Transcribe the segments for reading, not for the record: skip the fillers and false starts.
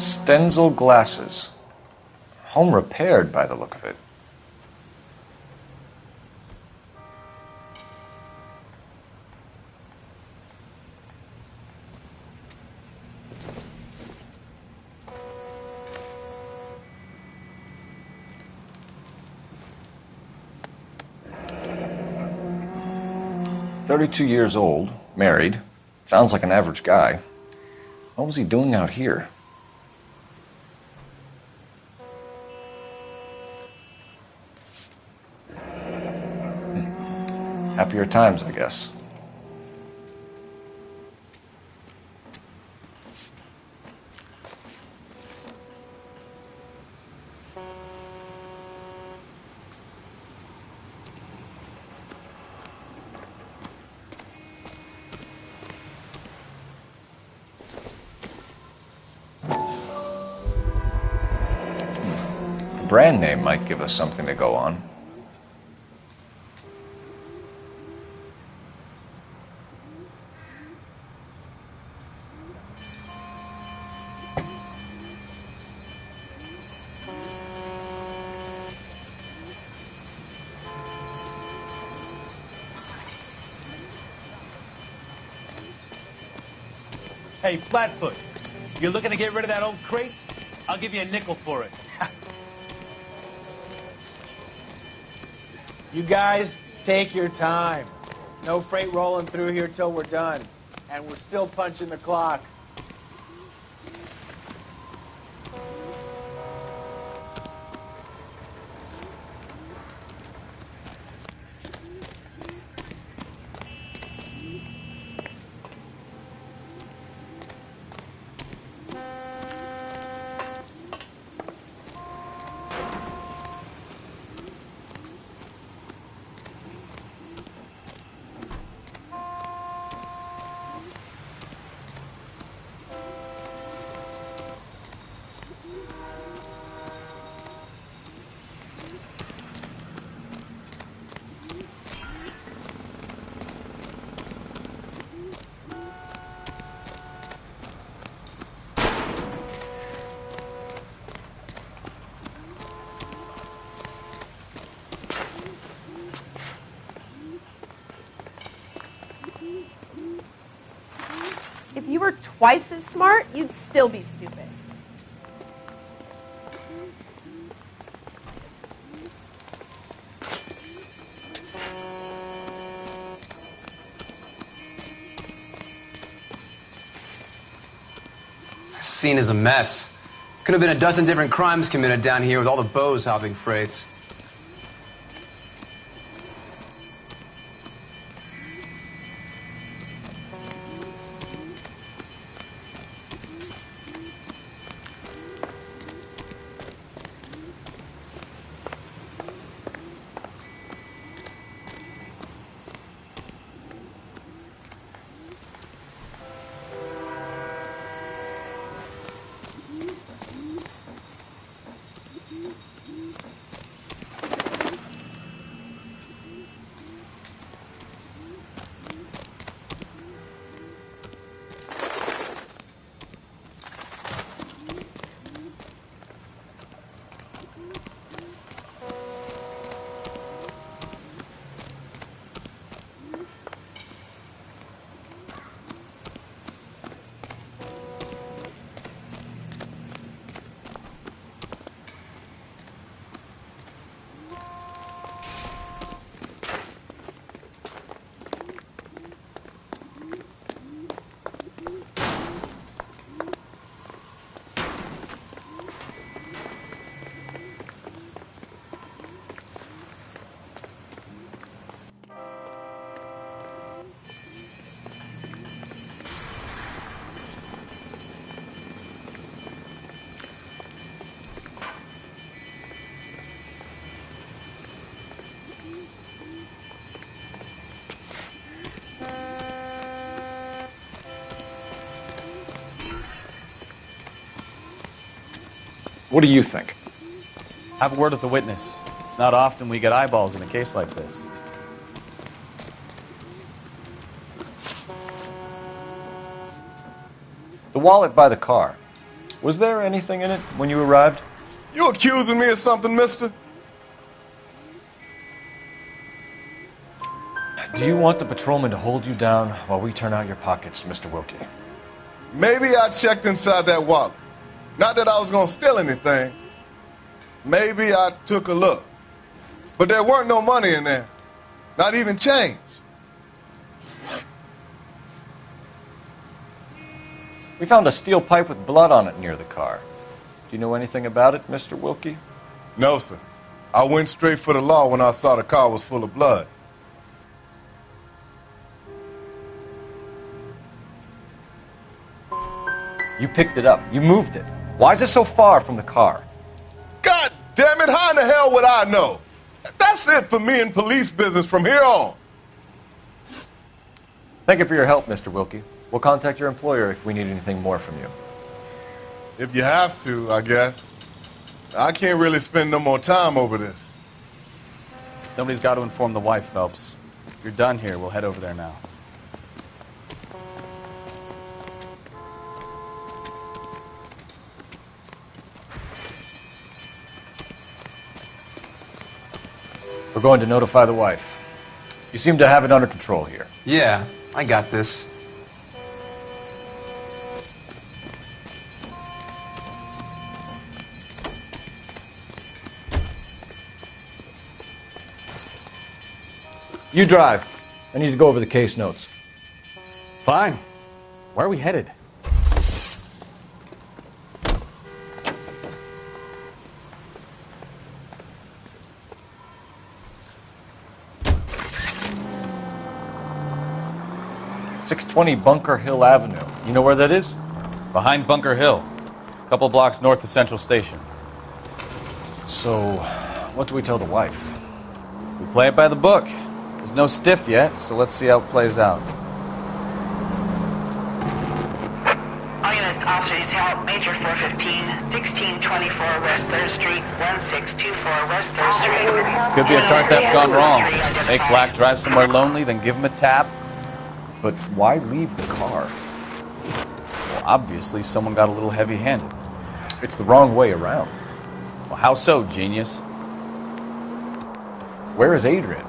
Stenzel glasses. Home repaired by the look of it. "32 years old, married. Sounds like an average guy. What was he doing out here?" Happier times, I guess. The brand name might give us something to go on. Hey, Flatfoot, you're looking to get rid of that old crate? I'll give you a nickel for it. You guys, take your time. No freight rolling through here till we're done. And we're still punching the clock. If you were twice as smart, you'd still be stupid. This scene is a mess. Could have been a dozen different crimes committed down here with all the bows hopping freights. What do you think? Have a word with the witness. It's not often we get eyeballs in a case like this. The wallet by the car. Was there anything in it when you arrived? You accusing me of something, mister? Do you want the patrolman to hold you down while we turn out your pockets, Mr. Wilkie? Maybe I checked inside that wallet. Not that I was gonna steal anything. Maybe I took a look. But there weren't no money in there. Not even change. We found a steel pipe with blood on it near the car. Do you know anything about it, Mr. Wilkie? No, sir. I went straight for the law when I saw the car was full of blood. You picked it up. You moved it. Why is it so far from the car? God damn it, how in the hell would I know? That's it for me in police business from here on. Thank you for your help, Mr. Wilkie. We'll contact your employer if we need anything more from you. If you have to, I guess. I can't really spend no more time over this. Somebody's got to inform the wife, Phelps. If you're done here, we'll head over there now. We're going to notify the wife. You seem to have it under control here. Yeah, I got this. You drive. I need to go over the case notes. Fine. Where are we headed? .620 Bunker Hill Avenue. You know where that is? Behind Bunker Hill. A couple blocks north of Central Station. So, what do we tell the wife? We play it by the book. There's no stiff yet, so let's see how it plays out. All units, officers help. Major 415, 1624 West 3rd Street, 1624 West 3rd Street. Could be a car theft gone wrong. Make Black drive somewhere lonely, then give him a tap. But why leave the car? Well, obviously, someone got a little heavy-handed. It's the wrong way around. Well, how so, genius? Where is Adrian?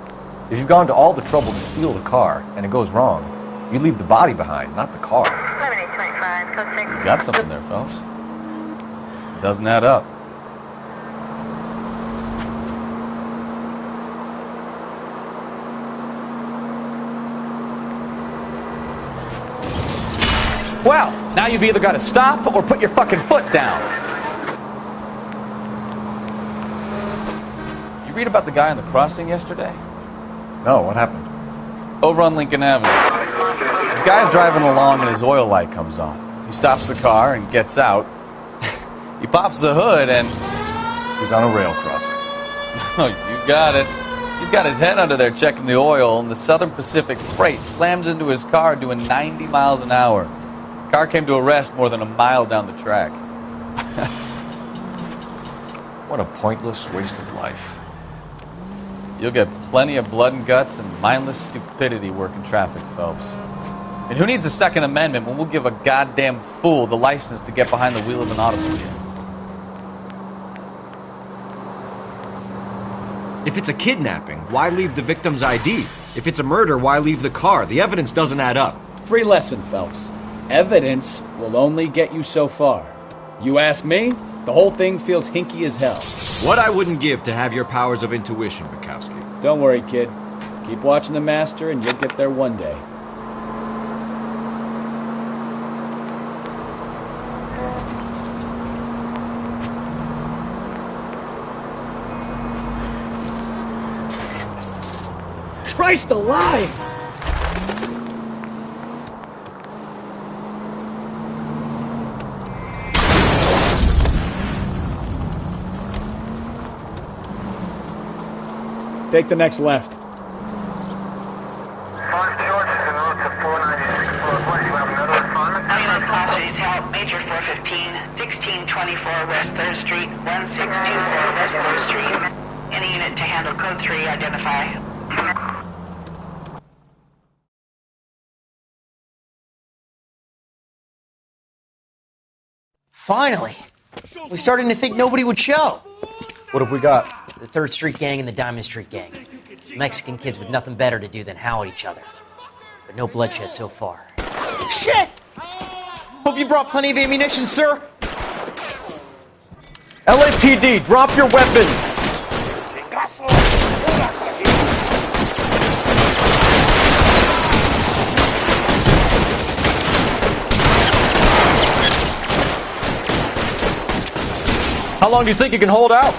If you've gone to all the trouble to steal the car and it goes wrong, you leave the body behind, not the car. 7825, code 6. You got something there, Phelps. It doesn't add up. Well, now you've either got to stop or put your fucking foot down. You read about the guy on the crossing yesterday? No, what happened? Over on Lincoln Avenue. This guy's driving along and his oil light comes on. He stops the car and gets out. He pops the hood and... He's on a rail crossing. Oh, you got it. He's got his head under there checking the oil, and the Southern Pacific Freight slams into his car doing 90 miles an hour. Car came to a rest more than a mile down the track. What a pointless waste of life. You'll get plenty of blood and guts and mindless stupidity working traffic, Phelps. And who needs a Second Amendment when we'll give a goddamn fool the license to get behind the wheel of an automobile? If it's a kidnapping, why leave the victim's ID? If it's a murder, why leave the car? The evidence doesn't add up. Free lesson, Phelps. Evidence will only get you so far. You ask me, the whole thing feels hinky as hell. What I wouldn't give to have your powers of intuition, Bukowski. Don't worry, kid. Keep watching the master and you'll get there one day. Christ alive! Take the next left. Ambulance officers help. Major 415, 1624 West 3rd Street, 1624 West 3rd Street. Any unit to handle code 3, identify. Finally. We're starting to think nobody would show. What have we got? The 3rd Street Gang and the Diamond Street Gang. Mexican kids with nothing better to do than howl at each other. But no bloodshed so far. Shit! Hope you brought plenty of ammunition, sir. LAPD, drop your weapons! How long do you think you can hold out?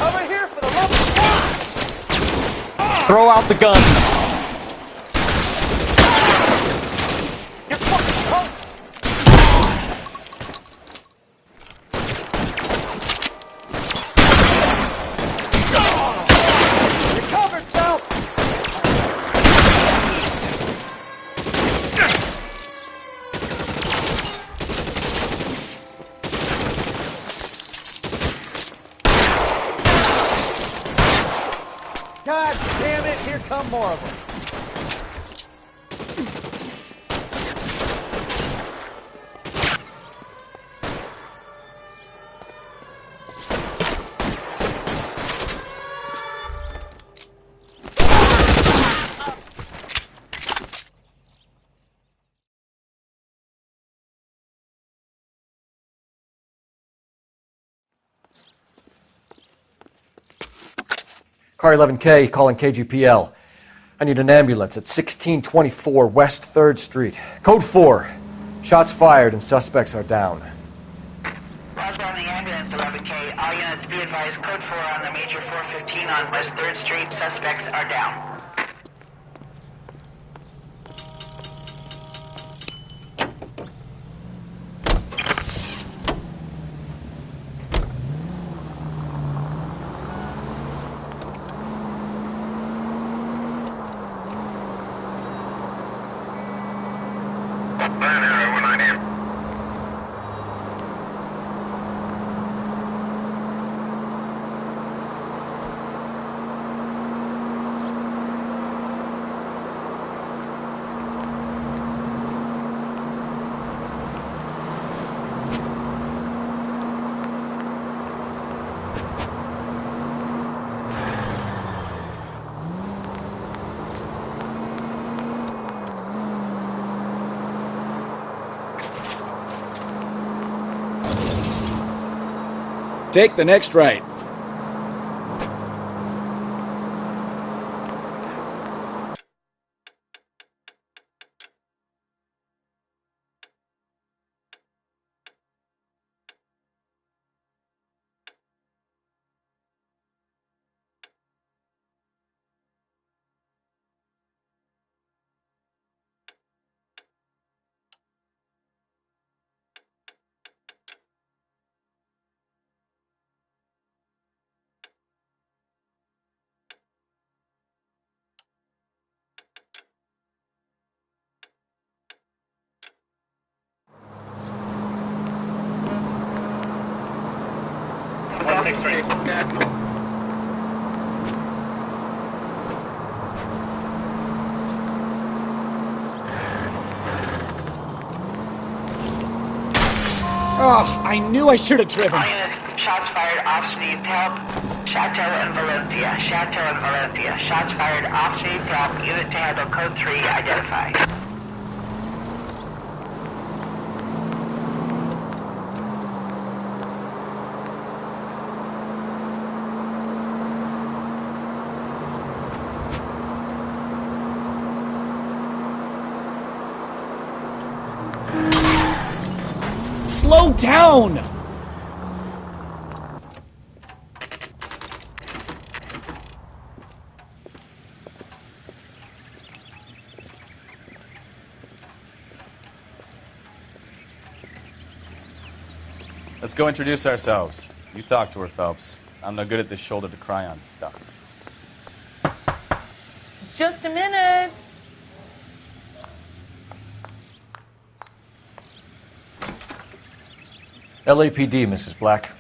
Over here for the love of God! Throw out the guns. God damn it, here come more of them. Car 11K calling KGPL. I need an ambulance at 1624 West 3rd Street. Code 4. Shots fired and suspects are down. Roger on the ambulance, 11K. All units be advised, code 4 on the major 415 on West 3rd Street. Suspects are down. Take the next right. Oh, I knew I should have driven. All units, shots fired, officer needs help. Chateau and Valencia. Chateau and Valencia. Shots fired, officer needs help. Unit to handle code 3 identified. Slow down! Let's go introduce ourselves. You talk to her, Phelps. I'm no good at this shoulder to cry on stuff. Just a minute. LAPD, Mrs. Black.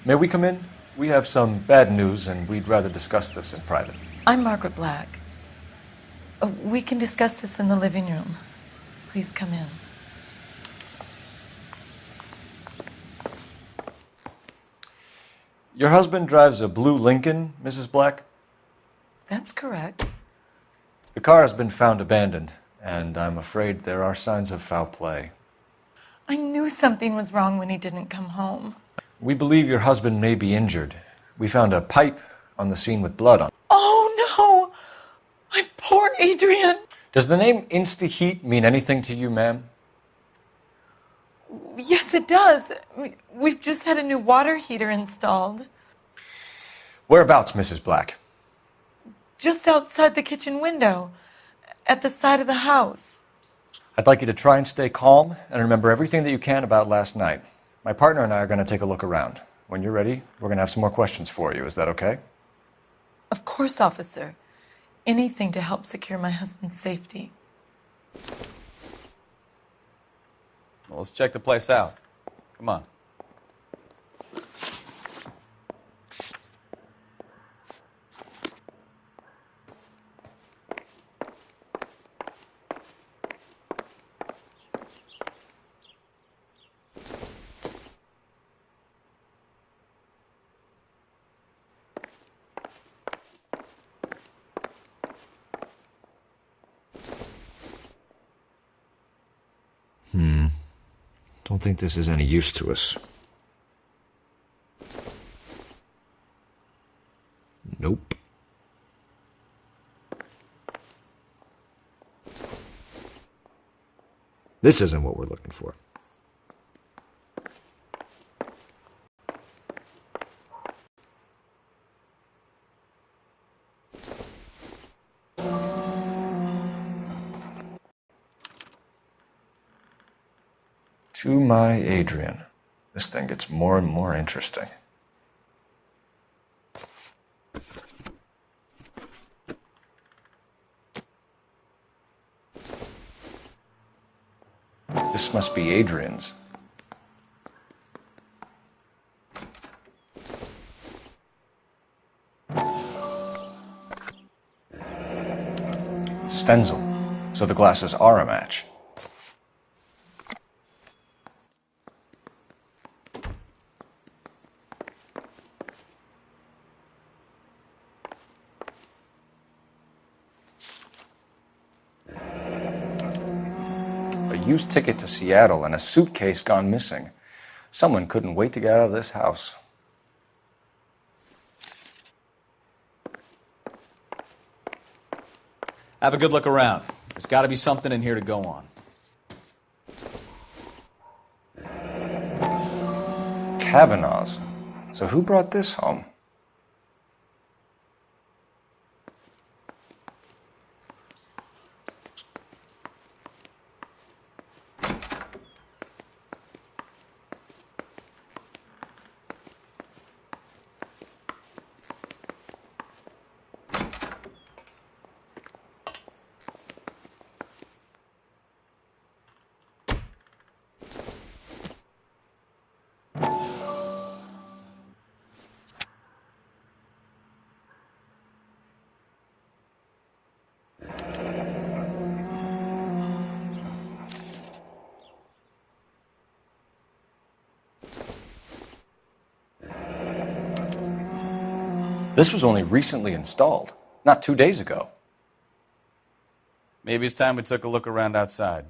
May we come in? We have some bad news, and we'd rather discuss this in private. I'm Margaret Black. We can discuss this in the living room. Please come in. Your husband drives a blue Lincoln, Mrs. Black? That's correct. The car has been found abandoned, and I'm afraid there are signs of foul play. I knew something was wrong when he didn't come home. We believe your husband may be injured. We found a pipe on the scene with blood on it. Oh, no! My poor Adrian! Does the name Insta-Heat mean anything to you, ma'am? Yes, it does. We've just had a new water heater installed. Whereabouts, Mrs. Black? Just outside the kitchen window, at the side of the house. I'd like you to try and stay calm and remember everything that you can about last night. My partner and I are going to take a look around. When you're ready, we're going to have some more questions for you. Is that okay? Of course, officer. Anything to help secure my husband's safety. Well, let's check the place out. Come on. Don't think this is any use to us. Nope. This isn't what we're looking for. To my Adrian. This thing gets more and more interesting. This must be Adrian's. Stencil. So the glasses are a match. Used ticket to Seattle and a suitcase gone missing. Someone couldn't wait to get out of this house. Have a good look around. There's got to be something in here to go on. Kavanaugh's. So who brought this home? This was only recently installed, not 2 days ago. Maybe it's time we took a look around outside.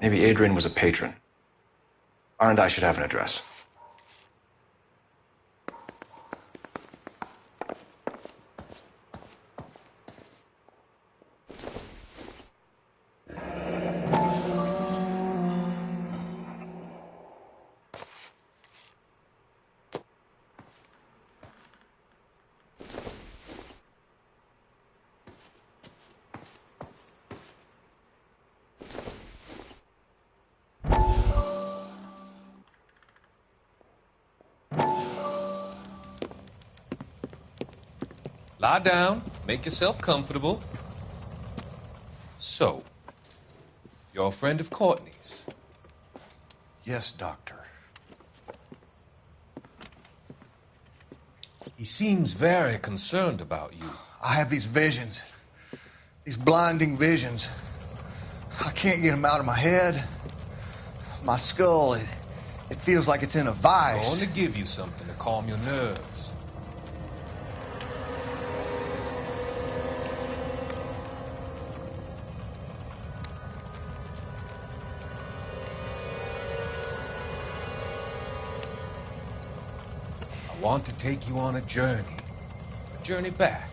Maybe Adrian was a patron. R&I should have an address. Lie down. Make yourself comfortable. So, you're a friend of Courtney's? Yes, Doctor. He seems very concerned about you. I have these visions. These blinding visions. I can't get them out of my head. My skull, it feels like it's in a vice. I'm going to give you something to calm your nerves. I want to take you on a journey back.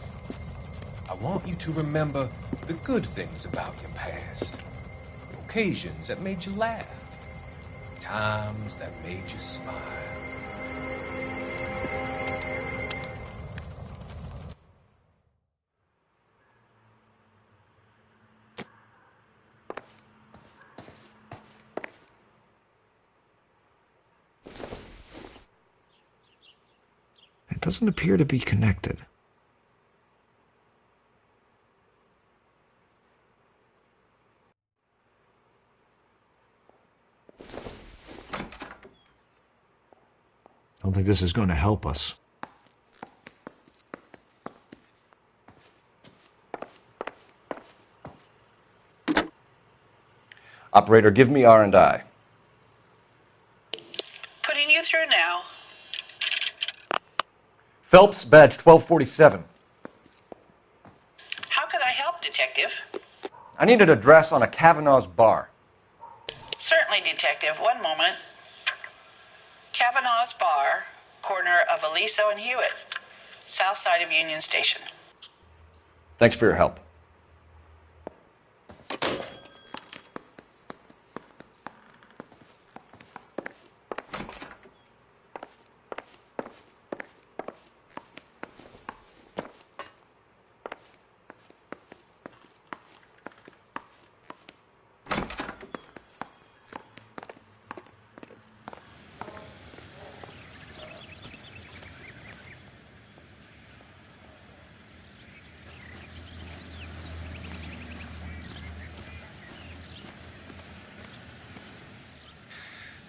I want you to remember the good things about your past, the occasions that made you laugh, times that made you smile. It doesn't appear to be connected. I don't think this is going to help us. Operator, give me R&I. Putting you through now. Phelps, badge 1247. How could I help, Detective? I need an address on a Kavanaugh's bar. Certainly, Detective. One moment. Kavanaugh's Bar, corner of Aliso and Hewitt, south side of Union Station. Thanks for your help.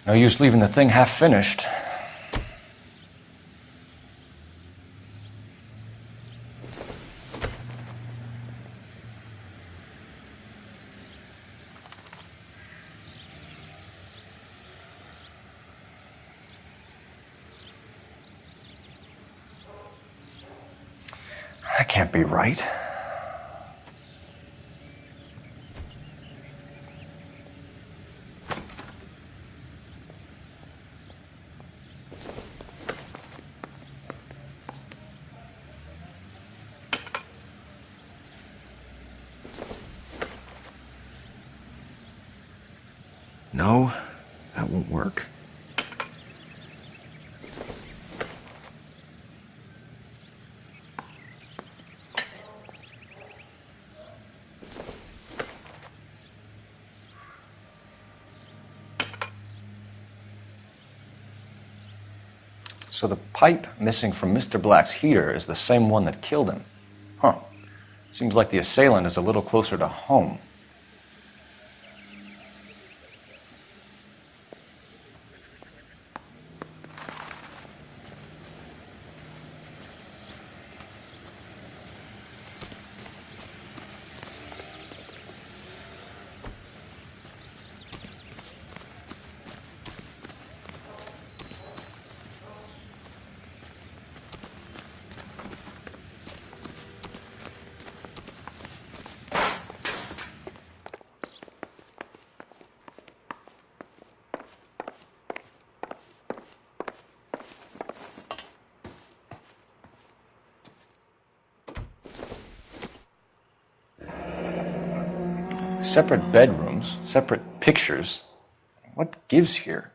No use leaving the thing half finished. That can't be right. No, that won't work. So the pipe missing from Mr. Black's heater is the same one that killed him. Huh. Seems like the assailant is a little closer to home. Separate bedrooms, separate pictures. What gives here?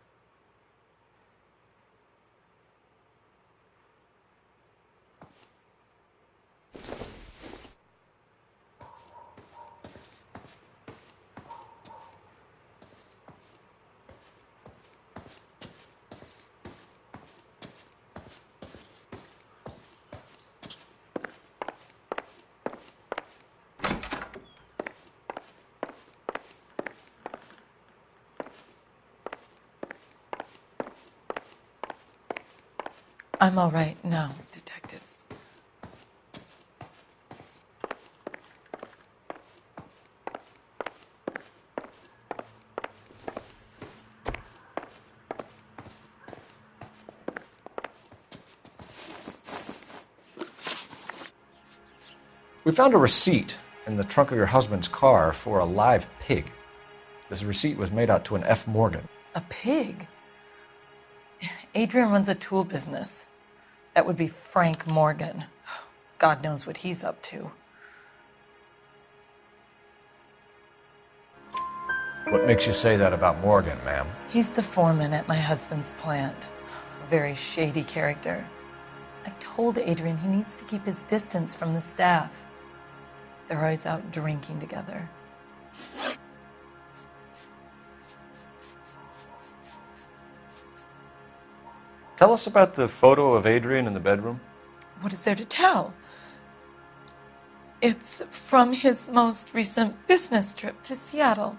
I'm all right now, detectives. We found a receipt in the trunk of your husband's car for a live pig. This receipt was made out to an F. Morgan. A pig? Adrian runs a tool business. That would be Frank Morgan. God knows what he's up to. What makes you say that about Morgan, ma'am? He's the foreman at my husband's plant. A very shady character. I told Adrian he needs to keep his distance from the staff. They're always out drinking together. Tell us about the photo of Adrian in the bedroom. What is there to tell? It's from his most recent business trip to Seattle.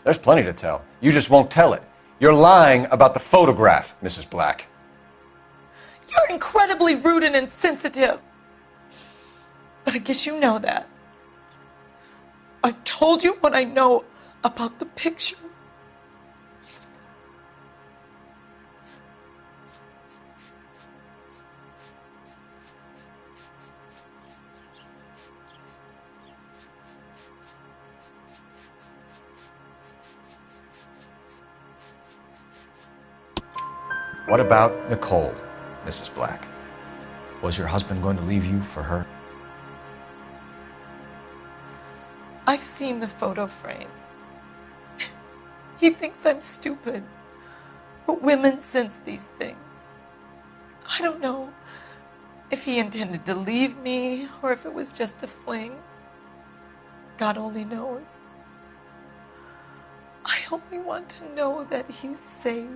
There's plenty to tell. You just won't tell it. You're lying about the photograph, Mrs. Black. You're incredibly rude and insensitive. But I guess you know that. I've told you what I know about the picture. What about Nicole, Mrs. Black? Was your husband going to leave you for her? I've seen the photo frame. He thinks I'm stupid. But women sense these things. I don't know if he intended to leave me or if it was just a fling. God only knows. I only want to know that he's safe.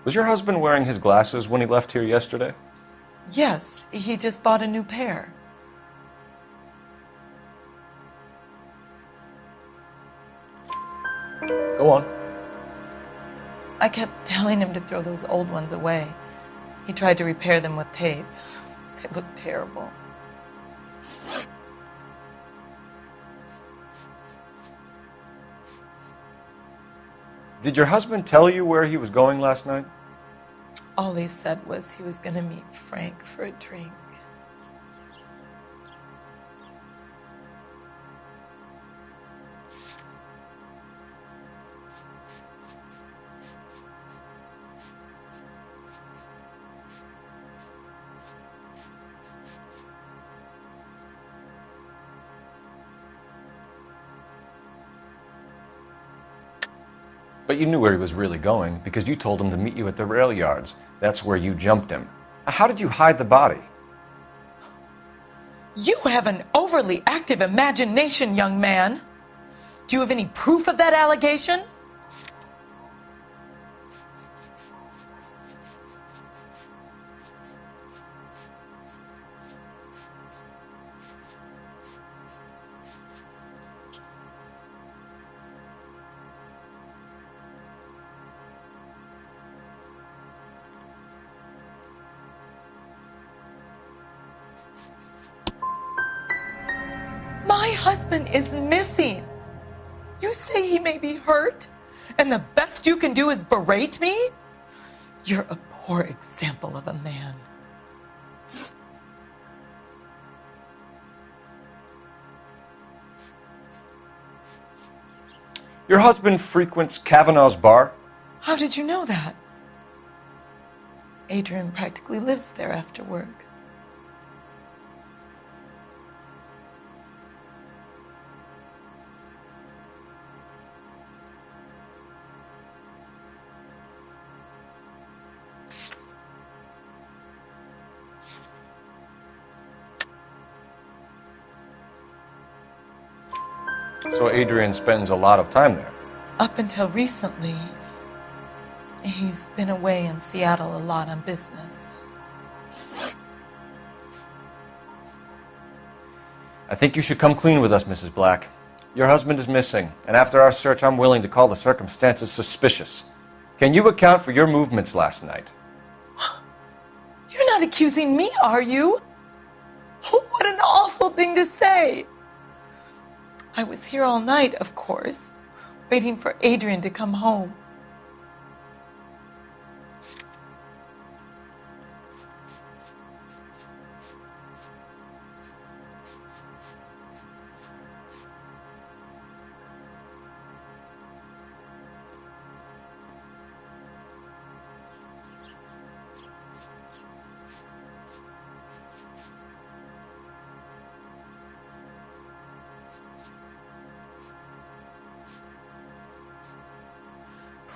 Was your husband wearing his glasses when he left here yesterday? Yes, he just bought a new pair. Go on. I kept telling him to throw those old ones away. He tried to repair them with tape. They looked terrible. Did your husband tell you where he was going last night? All he said was he was going to meet Frank for a drink. But you knew where he was really going because you told him to meet you at the rail yards. That's where you jumped him. How did you hide the body? You have an overly active imagination, young man. Do you have any proof of that allegation? My husband is missing. You say he may be hurt, and the best you can do is berate me? You're a poor example of a man. Your husband frequents Kavanaugh's bar? How did you know that? Adrian practically lives there after work. So Adrian spends a lot of time there. Up until recently, he's been away in Seattle a lot on business. I think you should come clean with us, Mrs. Black. Your husband is missing, and after our search, I'm willing to call the circumstances suspicious. Can you account for your movements last night? You're not accusing me, are you? What an awful thing to say. I was here all night, of course, waiting for Adrian to come home.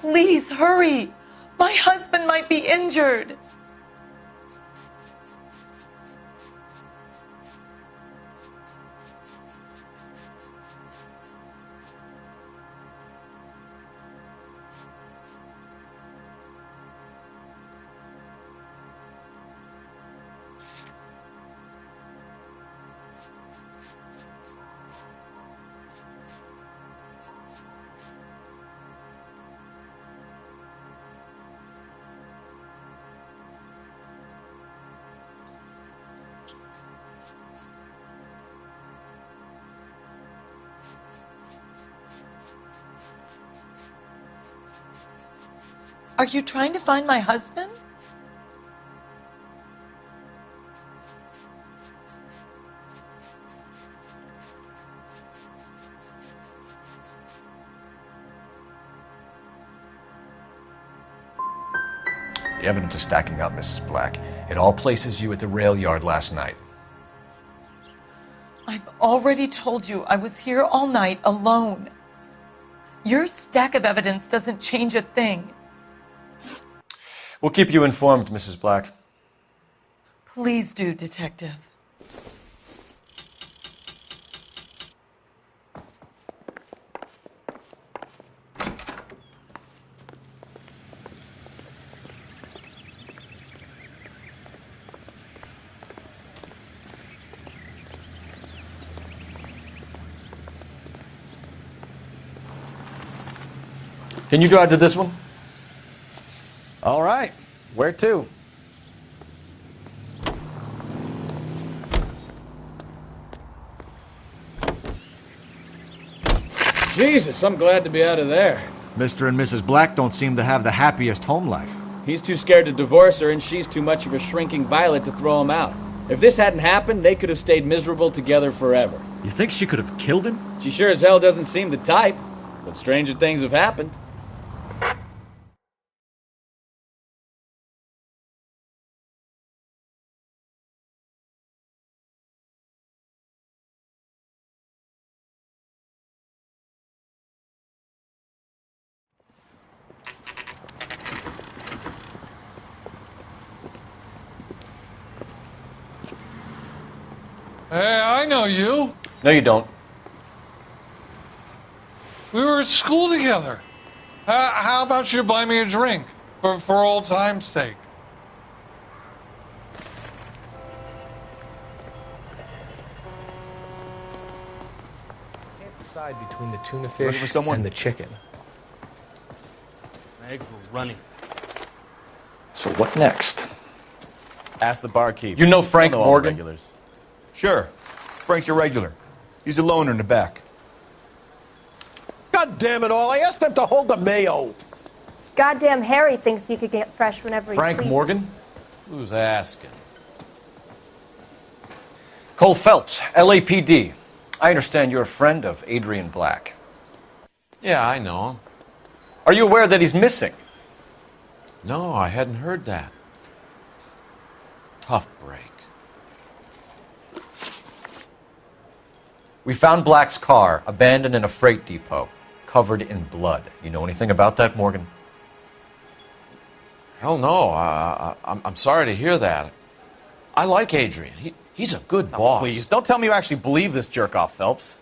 Please hurry. My husband might be injured. Are you trying to find my husband? The evidence is stacking up, Mrs. Black. It all places you at the rail yard last night. I've already told you I was here all night alone. Your stack of evidence doesn't change a thing. We'll keep you informed, Mrs. Black. Please do, Detective. Can you drive to this one? All right. Where to? Jesus, I'm glad to be out of there. Mr. and Mrs. Black don't seem to have the happiest home life. He's too scared to divorce her, and she's too much of a shrinking violet to throw him out. If this hadn't happened, they could have stayed miserable together forever. You think she could have killed him? She sure as hell doesn't seem the type, but stranger things have happened. Hey, I know you. No, you don't. We were at school together. How about you buy me a drink for old time's sake? Can't decide between the tuna fish and the chicken. My eggs were running. So what next? Ask the barkeep. You know Frank He'll know all the Morgan? regulars. Sure. Frank's your regular. He's a loner in the back. God damn it all, I asked them to hold the mayo. Goddamn Harry thinks you could get fresh whenever he Frank pleases. Morgan? Who's asking? Cole Phelps, LAPD. I understand you're a friend of Adrian Black. Yeah, I know him. Are you aware that he's missing? No, I hadn't heard that. Tough break. We found Black's car abandoned in a freight depot, covered in blood. You know anything about that, Morgan? Hell no. I'm sorry to hear that. I like Adrian. He's a good boss. Please, don't tell me you actually believe this jerk-off, Phelps.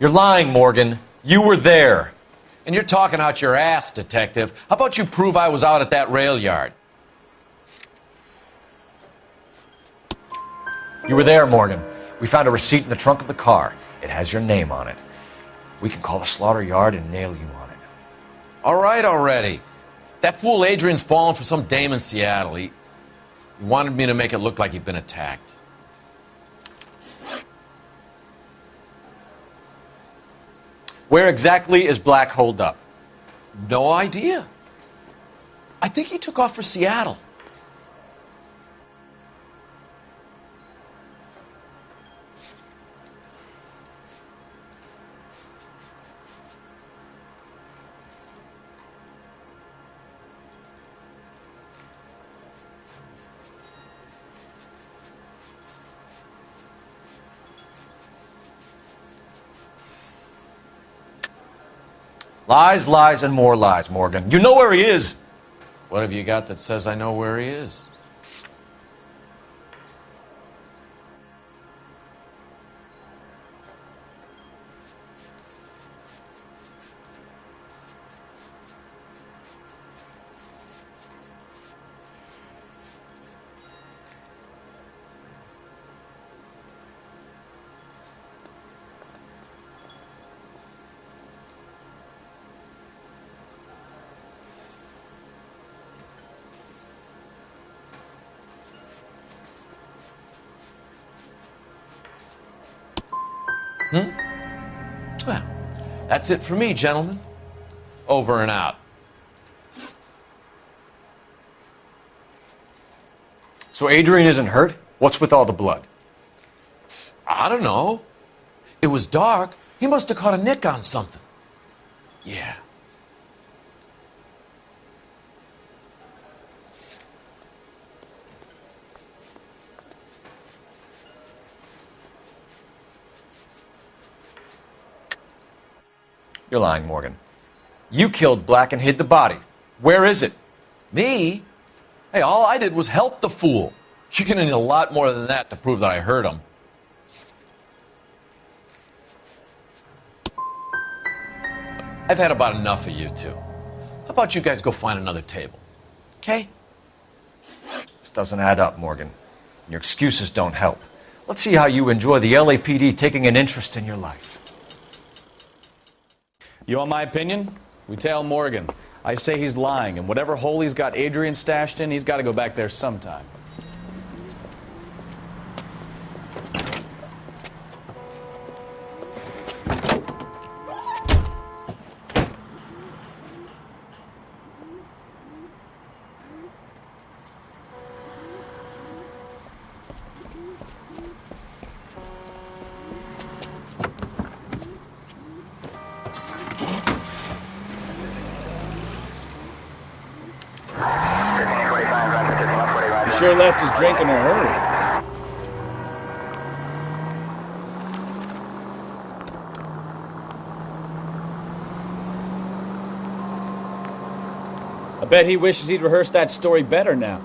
You're lying, Morgan. You were there. And you're talking out your ass, detective. How about you prove I was out at that rail yard? You were there, Morgan. We found a receipt in the trunk of the car. It has your name on it. We can call the slaughter yard and nail you on it. All right already. That fool Adrian's fallen for some dame in Seattle. He wanted me to make it look like he'd been attacked. Where exactly is Black holed up? No idea. I think he took off for Seattle. Lies, lies, and more lies, Morgan. You know where he is. What have you got that says I know where he is? Well, that's it for me, gentlemen. Over and out. So Adrian isn't hurt? What's with all the blood? I don't know. It was dark. He must have caught a nick on something. Yeah. You're lying, Morgan. You killed Black and hid the body. Where is it? Me? Hey, all I did was help the fool. You're gonna need a lot more than that to prove that I hurt him. I've had about enough of you two. How about you guys go find another table? Okay? This doesn't add up, Morgan. Your excuses don't help. Let's see how you enjoy the LAPD taking an interest in your life. You want my opinion? We tail Morgan. I say he's lying, and whatever hole he's got Adrian stashed in, he's got to go back there sometime. Sure left his drink in a hurry. I bet he wishes he'd rehearsed that story better now.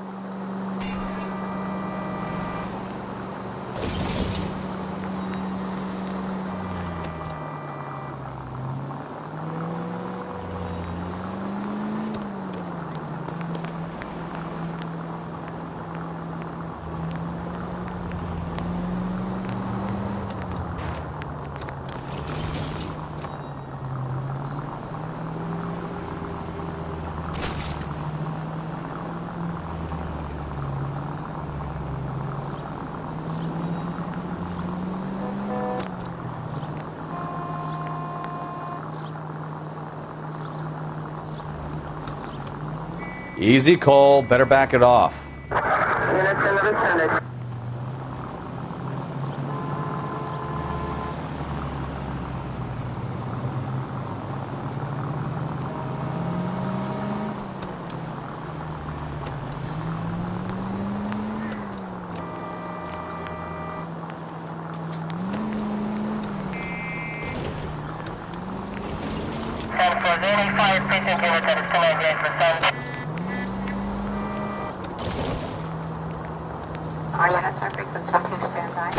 Easy, Cole. Better back it off. Units in the vicinity. And for the 85 precinct unit that is connected for some. Frequency 2 standby.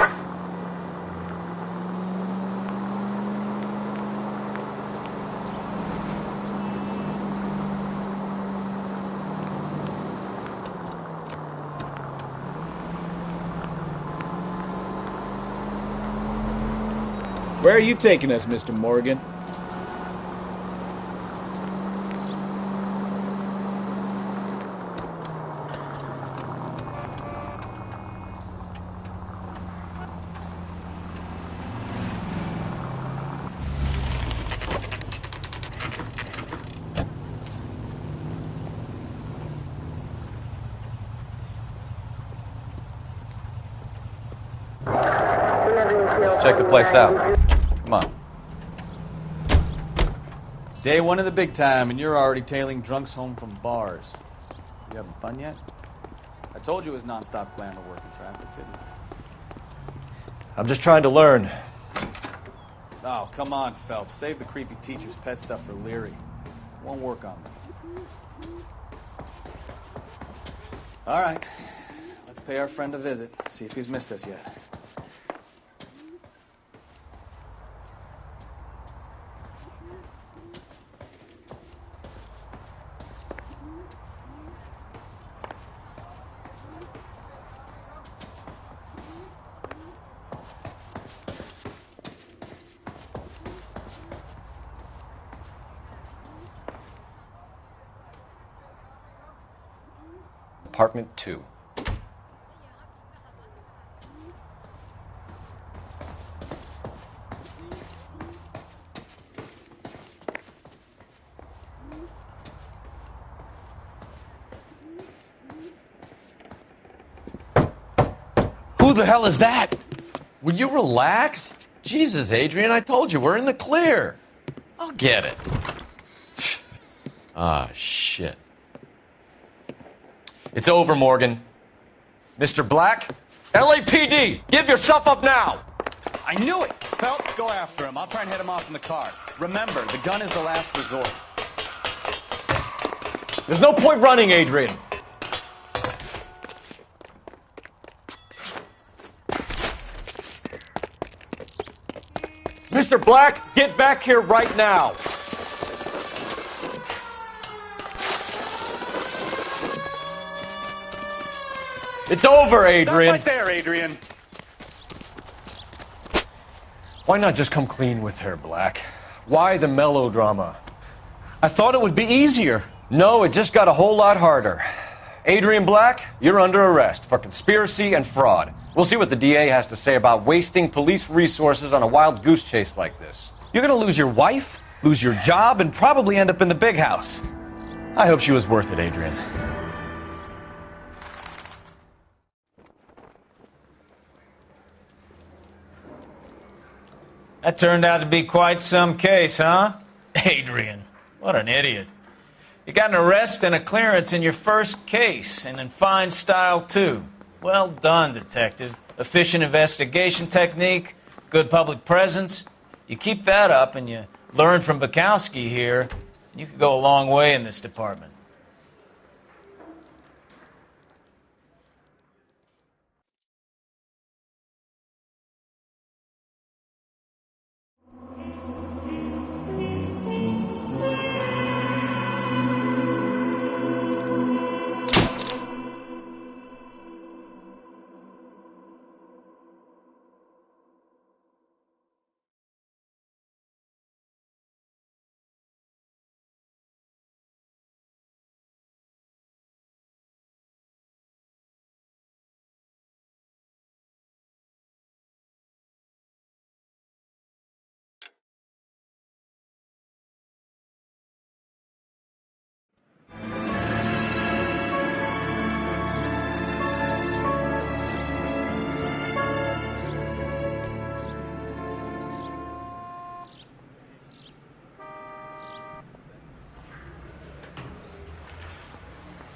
Where are you taking us, Mr. Morgan? Let's check the place out. Come on. Day one of the big time, and you're already tailing drunks home from bars. You having fun yet? I told you it was non-stop glamour working traffic, didn't I? I'm just trying to learn. Oh, come on, Phelps. Save the creepy teacher's pet stuff for Leary. It won't work on me. All right. Let's pay our friend a visit. See if he's missed us yet. Apartment 2. Who the hell is that? Will you relax? Jesus, Adrian, I told you, we're in the clear. I'll get it. Ah, shit. It's over, Morgan. Mr. Black, LAPD, give yourself up now! I knew it! Phelps, go after him. I'll try and hit him off in the car. Remember, the gun is the last resort. There's no point running, Adrian. Mr. Black, get back here right now. It's over, Adrian. Stop right there, Adrian. Why not just come clean with her, Black? Why the melodrama? I thought it would be easier. No, it just got a whole lot harder. Adrian Black, you're under arrest for conspiracy and fraud. We'll see what the DA has to say about wasting police resources on a wild goose chase like this. You're gonna lose your wife, lose your job, and probably end up in the big house. I hope she was worth it, Adrian. That turned out to be quite some case, huh? Adrian, what an idiot. You got an arrest and a clearance in your first case, and in fine style, too. Well done, detective. Efficient investigation technique, good public presence. You keep that up and you learn from Bukowski here, and you could go a long way in this department.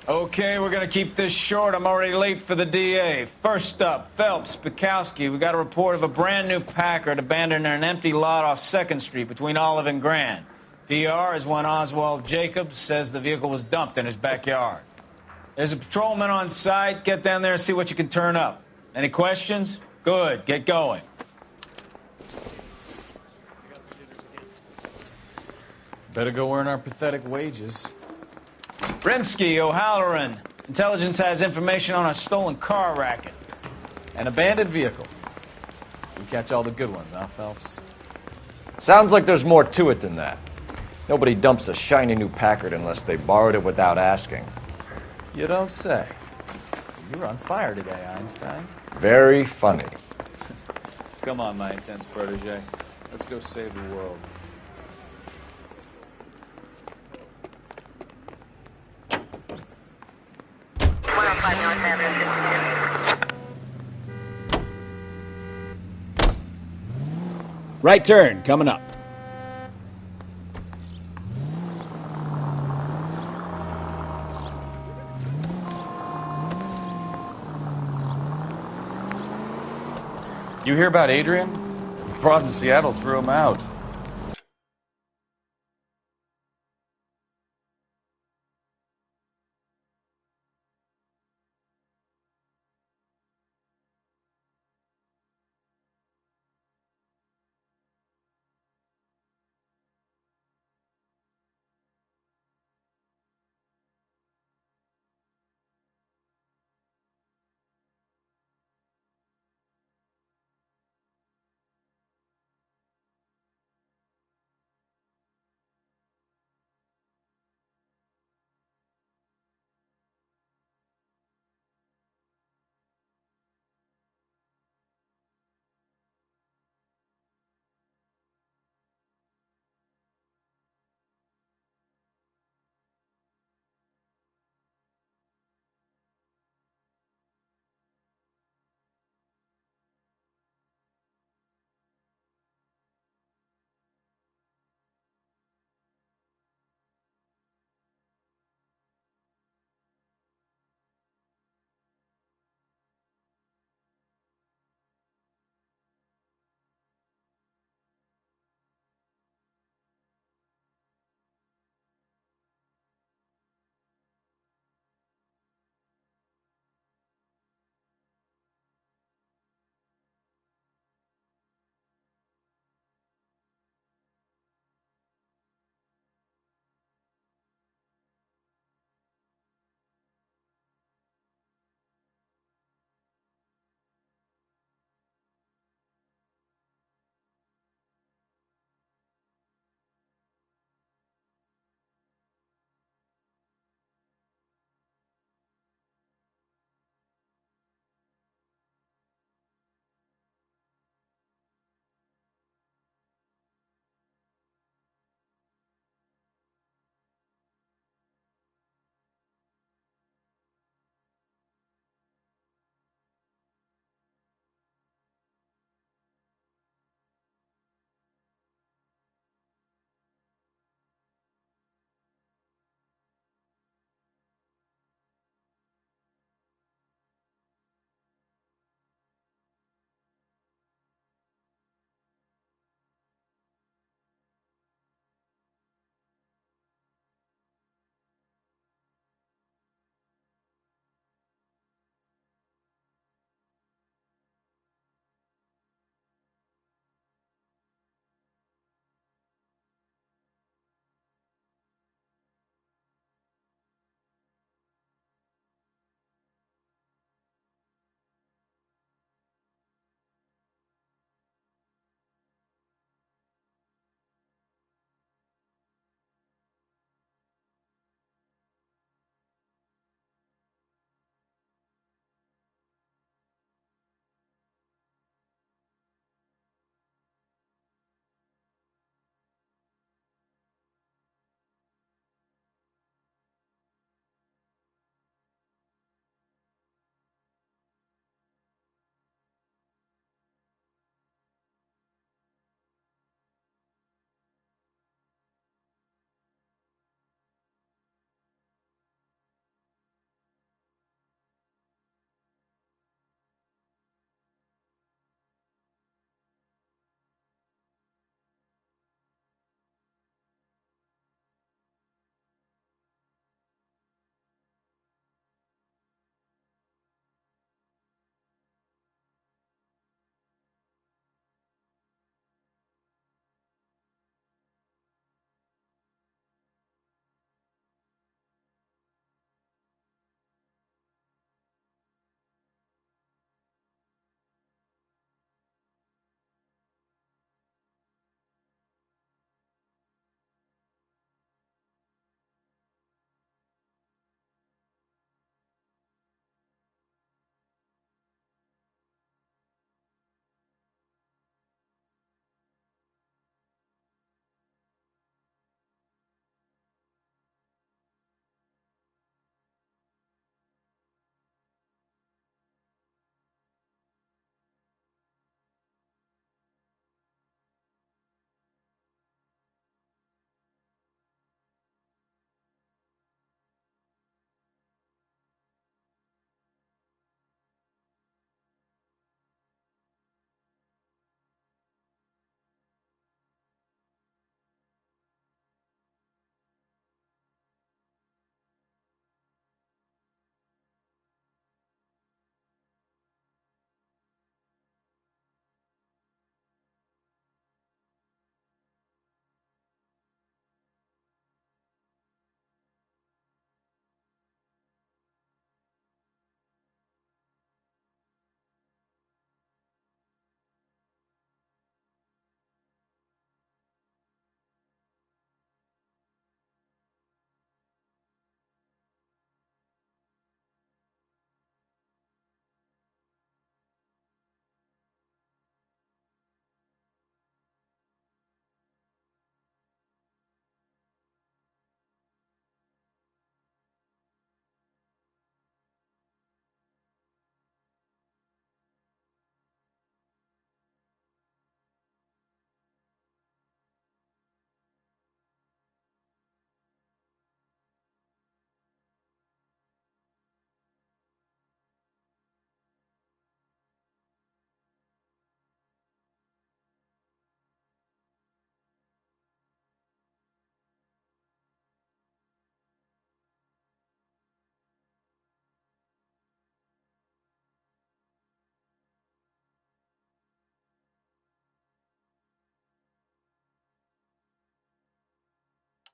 Okay, we're going to keep this short. I'm already late for the DA. First up, Phelps, Bukowski. We got a report of a brand new Packard abandoned in an empty lot off 2nd Street between Olive and Grand. PR is one Oswald Jacobs says the vehicle was dumped in his backyard. There's a patrolman on site. Get down there and see what you can turn up. Any questions? Good. Get going. Better go earn our pathetic wages. Rimsky, O'Halloran. Intelligence has information on a stolen car racket. An abandoned vehicle. We catch all the good ones, huh, Phelps? Sounds like there's more to it than that. Nobody dumps a shiny new Packard unless they borrowed it without asking. You don't say. You're on fire today, Einstein. Very funny. Come on, my intense protege. Let's go save the world. Right turn, coming up. You hear about Adrian? Broad in Seattle threw him out.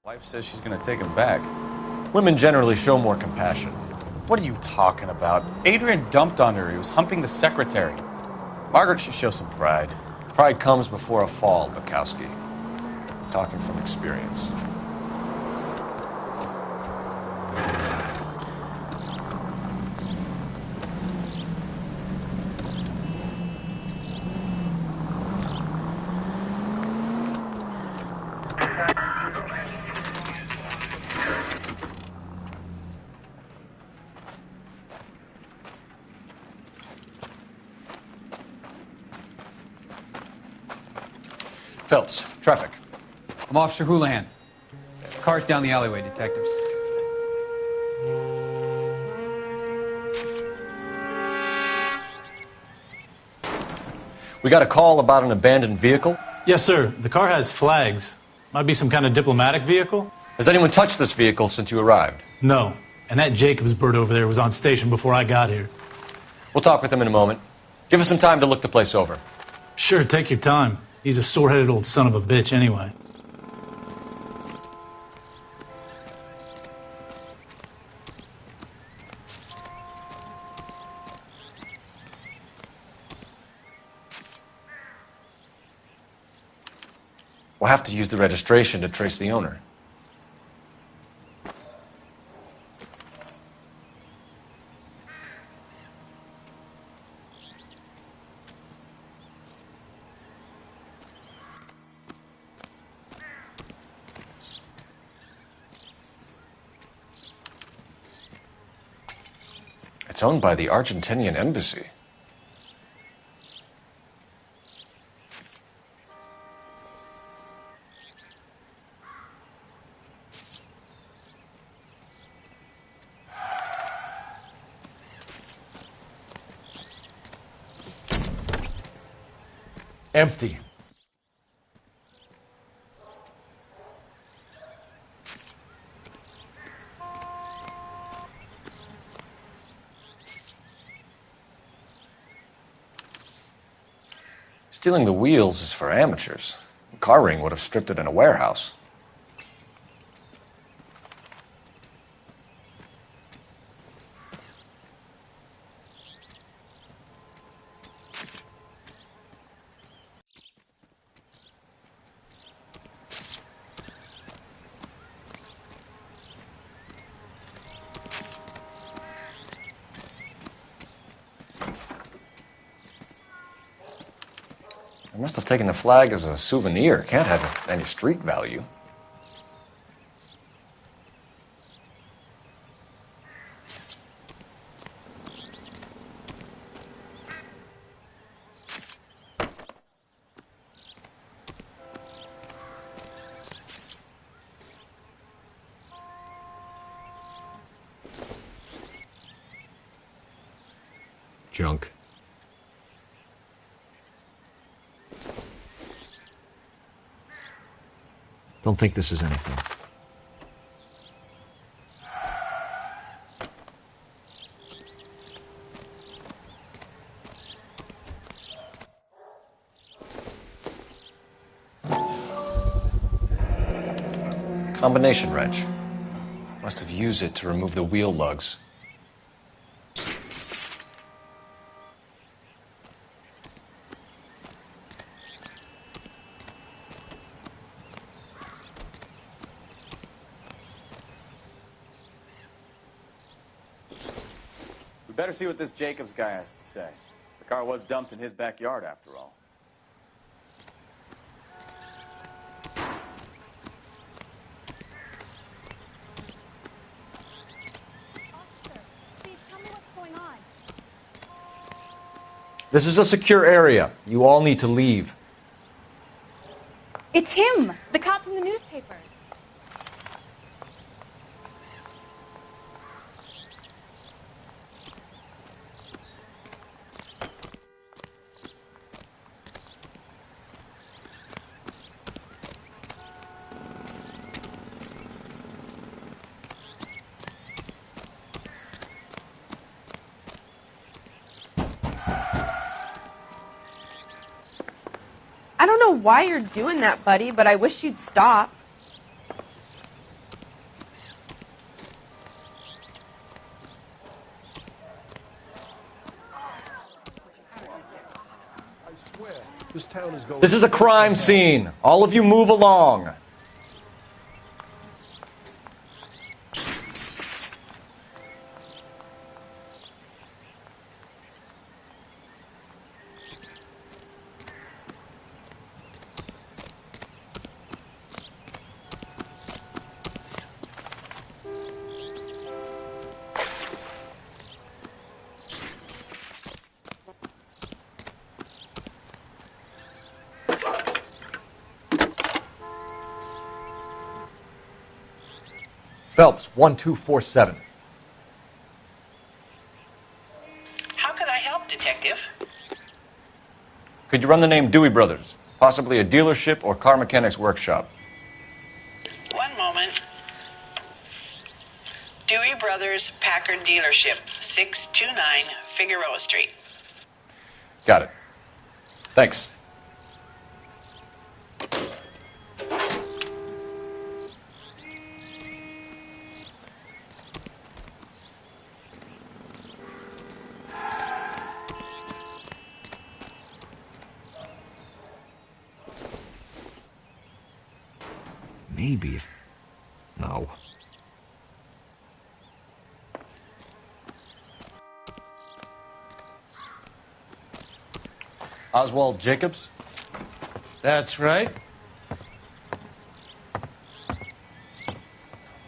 Wife says she's going to take him back. Women generally show more compassion. What are you talking about? Adrian dumped on her. He was humping the secretary. Margaret should show some pride. Pride comes before a fall, Bukowski. Talking from experience. Phelps, traffic. I'm Officer Houlihan. Car's down the alleyway, detectives. We got a call about an abandoned vehicle. Yes, sir. The car has flags. Might be some kind of diplomatic vehicle. Has anyone touched this vehicle since you arrived? No. And that Jacobs bird over there was on station before I got here. We'll talk with him in a moment. Give us some time to look the place over. Sure, take your time. He's a sore-headed old son of a bitch anyway. We'll have to use the registration to trace the owner. It's owned by the Argentinian embassy. Empty. Stealing the wheels is for amateurs. Car Ring would have stripped it in a warehouse. I must have taken the flag as a souvenir. Can't have any street value. Junk. Don't think this is anything. Combination wrench. Must have used it to remove the wheel lugs. We better see what this Jacobs guy has to say. The car was dumped in his backyard, after all. This is a secure area. You all need to leave. It's him, the cop from the newspaper. I don't know why you're doing that, buddy, but I wish you'd stop. This town is going... This is a crime scene. All of you move along. Phelps, 1247. How can I help, Detective? Could you run the name Dewey Brothers? Possibly a dealership or car mechanic's workshop. One moment. Dewey Brothers Packard Dealership, 629 Figueroa Street. Got it. Thanks. Maybe if... No. Oswald Jacobs? That's right.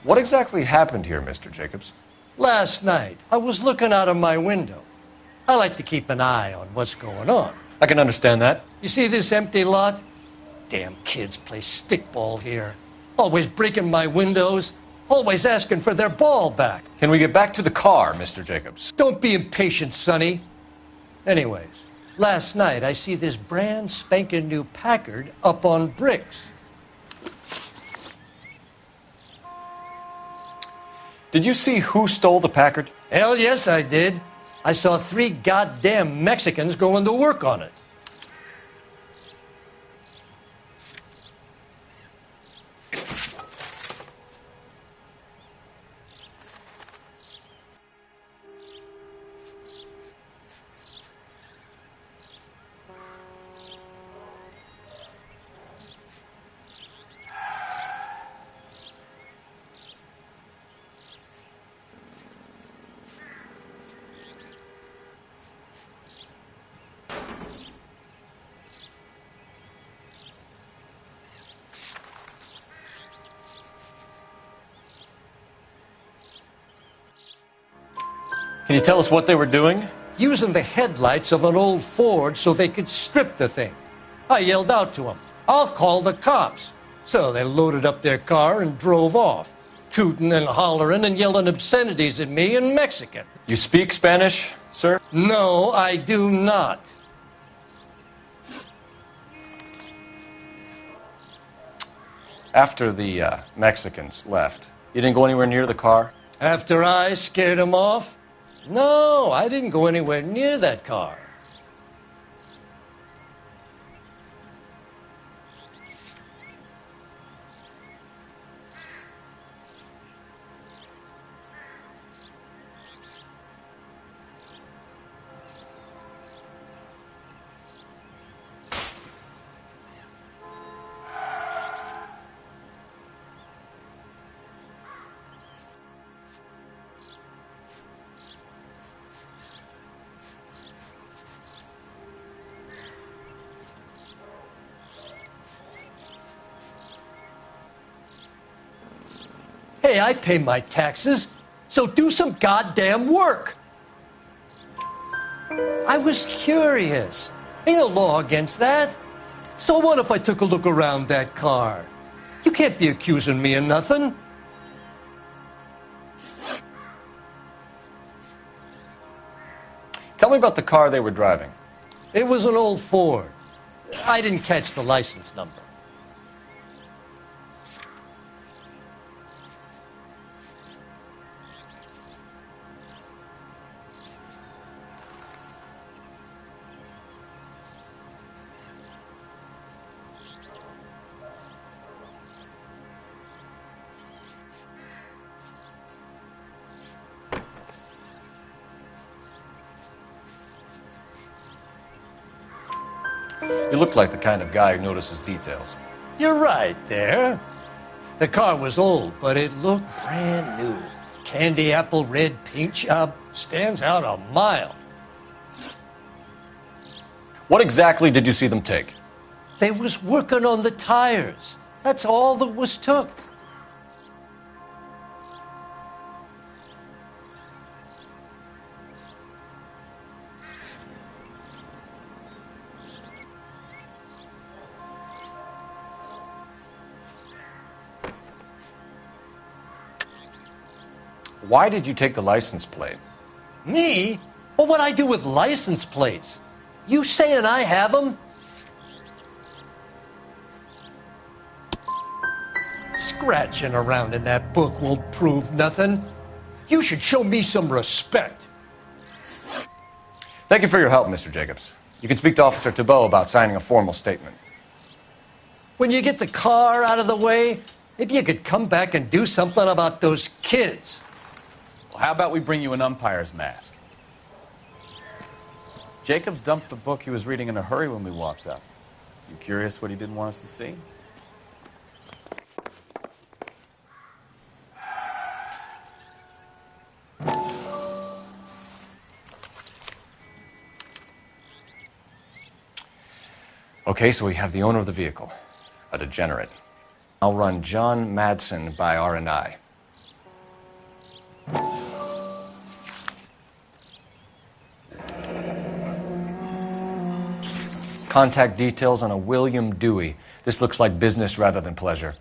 What exactly happened here, Mr. Jacobs? Last night, I was looking out of my window. I like to keep an eye on what's going on. I can understand that. You see this empty lot? Damn kids play stickball here. Always breaking my windows. Always asking for their ball back. Can we get back to the car, Mr. Jacobs? Don't be impatient, Sonny. Anyways, last night I see this brand spanking new Packard up on bricks. Did you see who stole the Packard? Hell yes, I did. I saw 3 goddamn Mexicans going to work on it. Can you tell us what they were doing? Using the headlights of an old Ford so they could strip the thing. I yelled out to them, "I'll call the cops." So they loaded up their car and drove off, tooting and hollering and yelling obscenities at me in Mexican. You speak Spanish, sir? No, I do not. After the Mexicans left, you didn't go anywhere near the car? After I scared them off? No, I didn't go anywhere near that car. Hey, I pay my taxes, so do some goddamn work. I was curious. Ain't no law against that. So what if I took a look around that car? You can't be accusing me of nothing. Tell me about the car they were driving. It was an old Ford. I didn't catch the license number. You look like the kind of guy who notices details. You're right there. The car was old, but it looked brand new. Candy apple red paint job stands out a mile. What exactly did you see them take? They was working on the tires. That's all that was took. Why did you take the license plate? Me? Well, what'd I do with license plates? You saying I have them? Scratching around in that book won't prove nothing. You should show me some respect. Thank you for your help, Mr. Jacobs. You can speak to Officer Thibault about signing a formal statement. When you get the car out of the way, maybe you could come back and do something about those kids. Well, how about we bring you an umpire's mask? Jacobs dumped the book he was reading in a hurry when we walked up. You curious what he didn't want us to see? Okay, so we have the owner of the vehicle, a degenerate. I'll run John Madsen by R&I. Contact details on a William Dewey. This looks like business rather than pleasure.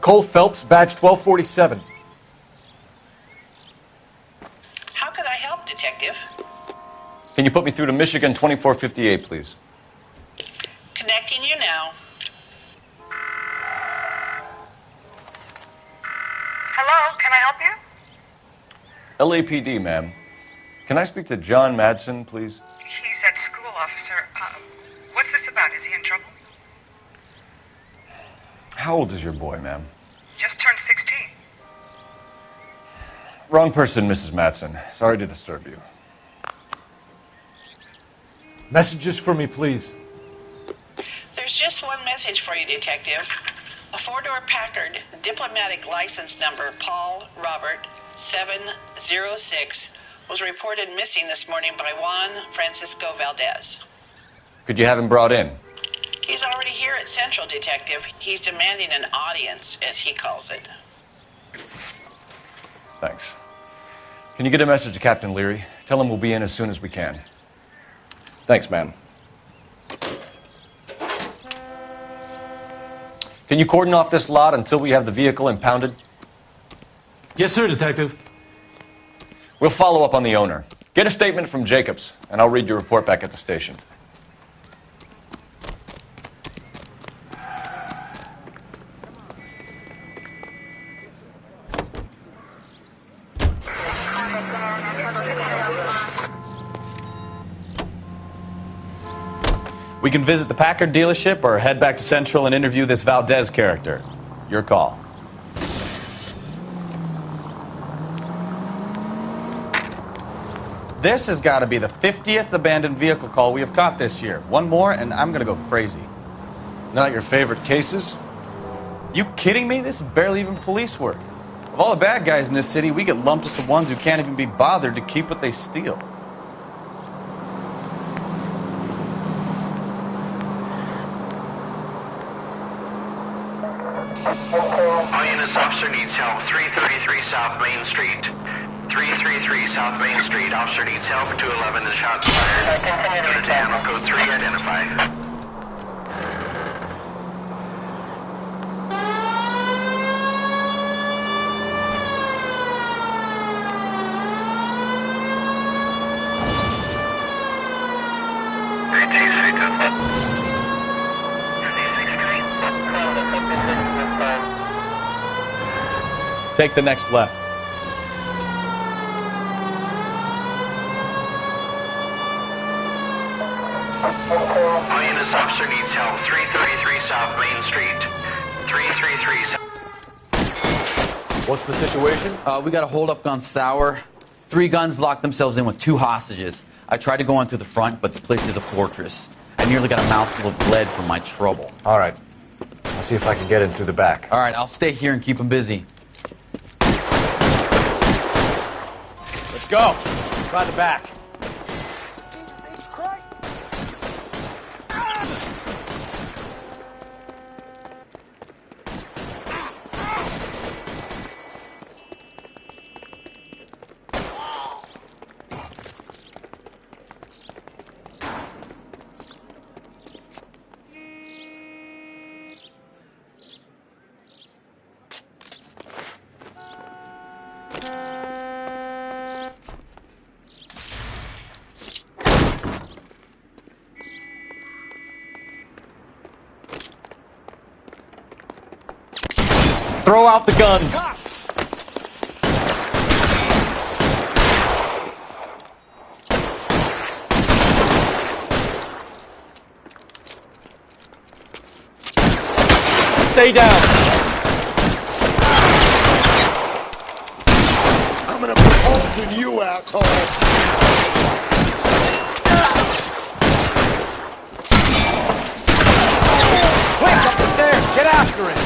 Cole Phelps, badge 1247. How could I help, Detective? Can you put me through to Michigan 2458, please? Connecting you now. Hello, can I help you? LAPD, ma'am. Can I speak to John Madsen, please? He's at school, officer. What's this about? Is he in trouble? How old is your boy, ma'am? Just turned 16. Wrong person, Mrs. Madsen. Sorry to disturb you. Messages for me, please. There's just one message for you, Detective. A four-door Packard, diplomatic license number Paul Robert 706, was reported missing this morning by Juan Francisco Valdez. Could you have him brought in? He's already here at Central, Detective. He's demanding an audience, as he calls it. Thanks. Can you get a message to Captain Leary? Tell him we'll be in as soon as we can. Thanks, ma'am. Can you cordon off this lot until we have the vehicle impounded? Yes, sir, Detective. We'll follow up on the owner. Get a statement from Jacobs, and I'll read your report back at the station. We can visit the Packard dealership or head back to Central and interview this Valdez character. Your call. This has got to be the 50th abandoned vehicle call we have caught this year. One more and I'm going to go crazy. Not your favorite cases? You kidding me? This is barely even police work. Of all the bad guys in this city, we get lumped with the ones who can't even be bothered to keep what they steal. All units, officer needs help. 333 South Main Street. 333 South Main Street. Officer needs help. 211 and shots fired. Unit to handle code 3 identified. take the next left. All units, officer needs help. 333 South Main Street. 333 South. What's the situation? We got a hold-up gun sour. 3 guns locked themselves in with 2 hostages. I tried to go in through the front, but the place is a fortress. I nearly got a mouthful of lead from my trouble. All right. I'll see if I can get in through the back. All right, I'll stay here and keep them busy. Let's go. Try the back. Throw out the guns. Stay down. I'm gonna put holes in you, asshole. Quick, up the stairs. Get after it.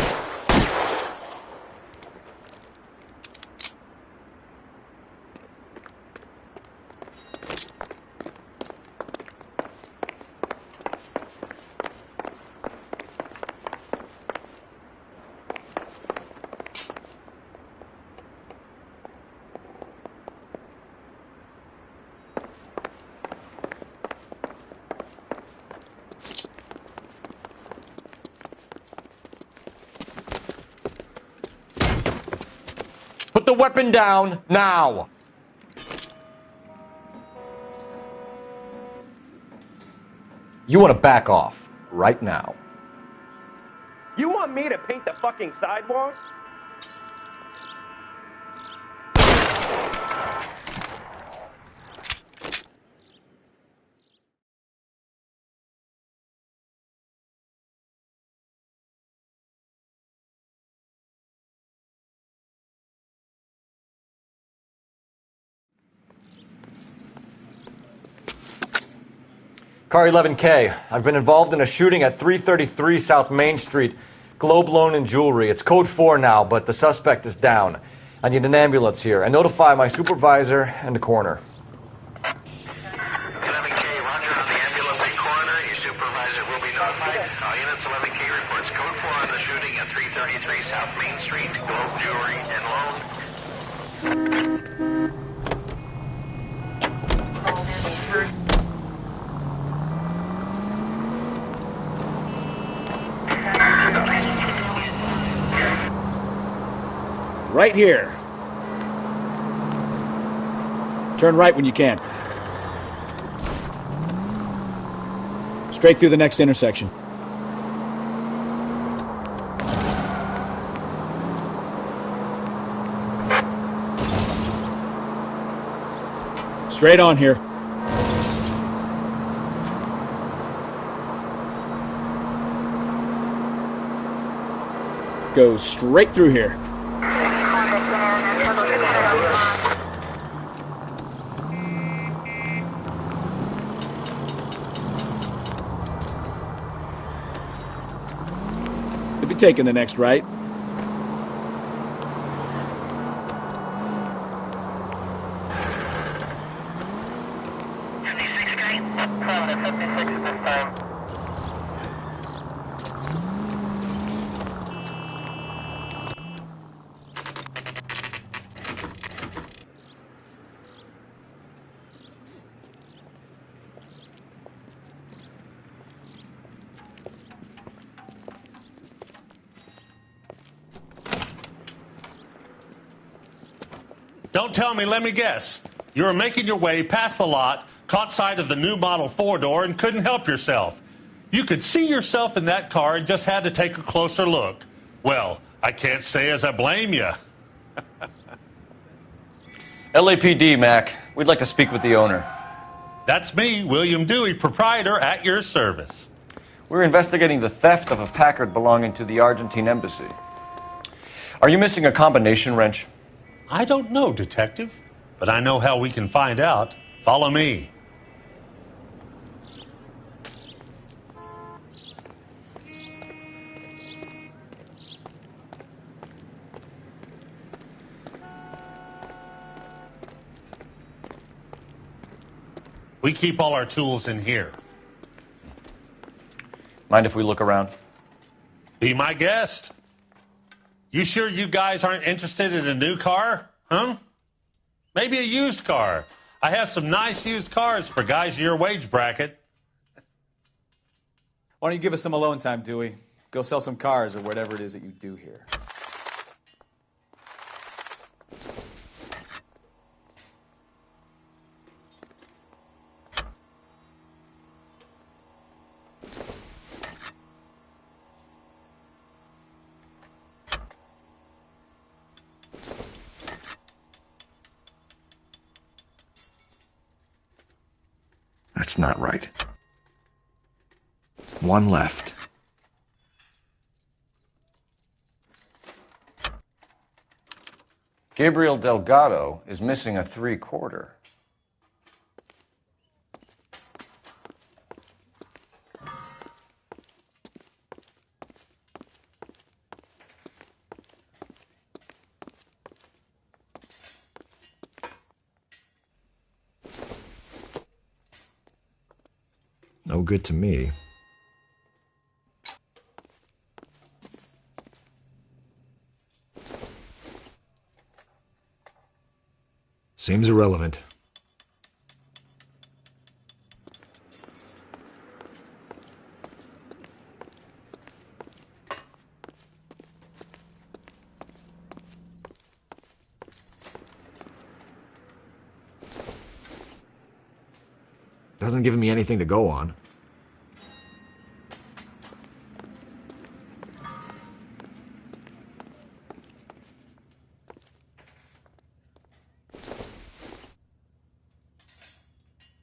Put the weapon down now. You want to back off right now. You want me to paint the fucking sidewalk? Car 11K, I've been involved in a shooting at 333 South Main Street. Globe Loan and Jewelry. It's code 4 now, but the suspect is down. I need an ambulance here. And notify my supervisor and the coroner. 11K, roger on the ambulance and coroner. Your supervisor will be notified. All units, 11K reports code 4 on the shooting at 333 South Main Street. Globe Jewelry and Loan. Right here. Turn right when you can. Straight through the next intersection. Straight on here. Go straight through here. You'll be taking the next right. Don't tell me, let me guess. You were making your way past the lot, caught sight of the new model 4-door, and couldn't help yourself. You could see yourself in that car and just had to take a closer look. Well, I can't say as I blame you. LAPD, Mac. We'd like to speak with the owner. That's me, William Dewey, proprietor, at your service. We're investigating the theft of a Packard belonging to the Argentine embassy. Are you missing a combination wrench? I don't know, Detective, but I know how we can find out. Follow me. We keep all our tools in here. Mind if we look around? Be my guest. You sure you guys aren't interested in a new car? Huh? Maybe a used car. I have some nice used cars for guys in your wage bracket. Why don't you give us some alone time, Dewey? Go sell some cars or whatever it is that you do here. That's not right. One left. Gabriel Delgado is missing a 3/4. No good to me. Seems irrelevant. Doesn't give me anything to go on.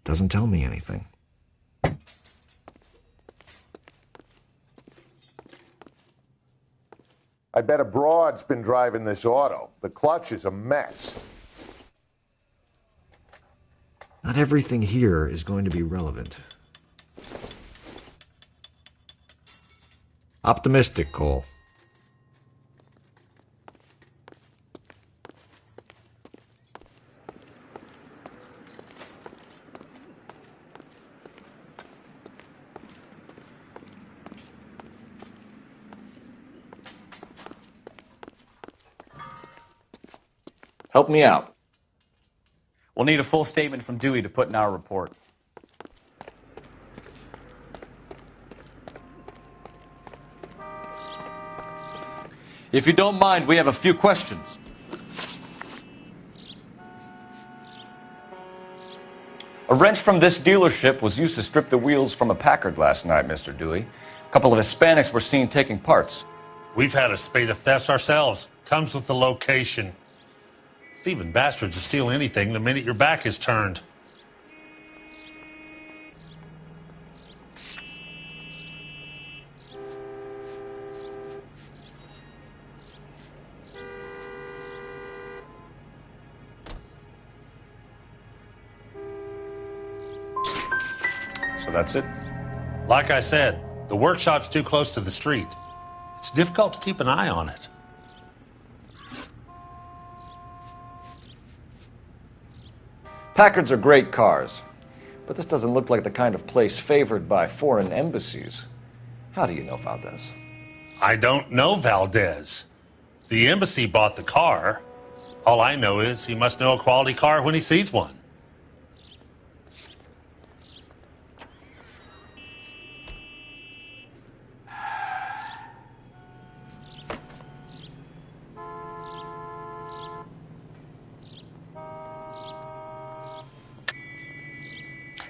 Doesn't tell me anything. I bet a broad's been driving this auto. The clutch is a mess. Not everything here is going to be relevant. Optimistic, Cole. Help me out. We'll need a full statement from Dewey to put in our report. If you don't mind, we have a few questions. A wrench from this dealership was used to strip the wheels from a Packard last night, Mr. Dewey. A couple of Hispanics were seen taking parts. We've had a spate of thefts ourselves. Comes with the location. Thieving bastards will steal anything the minute your back is turned. So that's it? Like I said, the workshop's too close to the street. It's difficult to keep an eye on it. Packards are great cars, but this doesn't look like the kind of place favored by foreign embassies. How do you know Valdez? I don't know Valdez. The embassy bought the car. All I know is he must know a quality car when he sees one.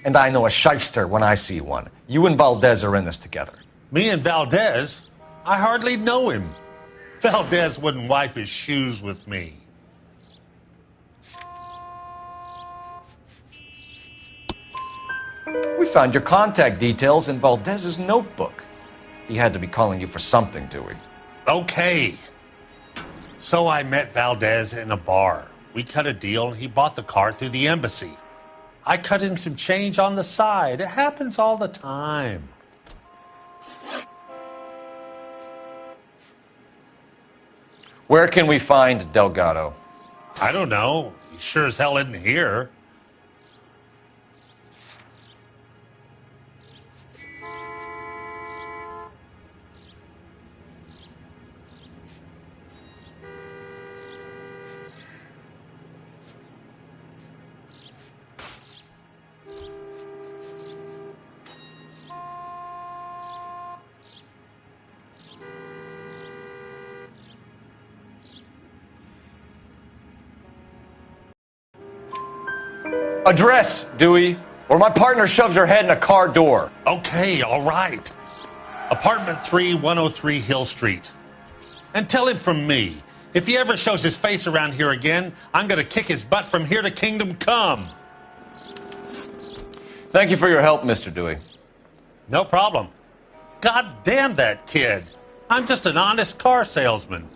And I know a shyster when I see one. You and Valdez are in this together. Me and Valdez? I hardly know him. Valdez wouldn't wipe his shoes with me. We found your contact details in Valdez's notebook. He had to be calling you for something, Dewey. Okay. So I met Valdez in a bar. We cut a deal and he bought the car through the embassy. I cut him some change on the side. It happens all the time. Where can we find Delgado? I don't know. He sure as hell isn't here. Address, Dewey, or my partner shoves her head in a car door. Okay, all right. Apartment 3, 103 Hill Street. And tell him from me, if he ever shows his face around here again, I'm going to kick his butt from here to Kingdom Come. Thank you for your help, Mr. Dewey. No problem. God damn that kid. I'm just an honest car salesman.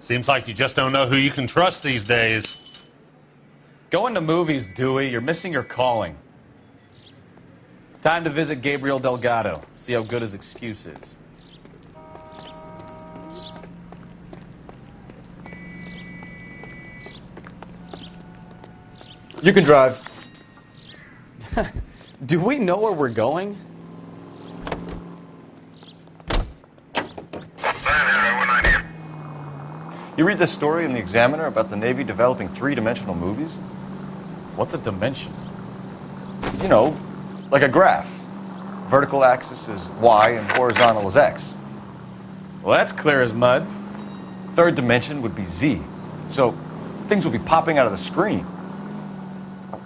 Seems like you just don't know who you can trust these days. Going to movies, Dewey. You're missing your calling. Time to visit Gabriel Delgado. See how good his excuse is. You can drive. Do we know where we're going? You read this story in the Examiner about the Navy developing three-dimensional movies? What's a dimension? You know, like a graph. Vertical axis is Y and horizontal is X. Well, that's clear as mud. Third dimension would be Z. So things would be popping out of the screen.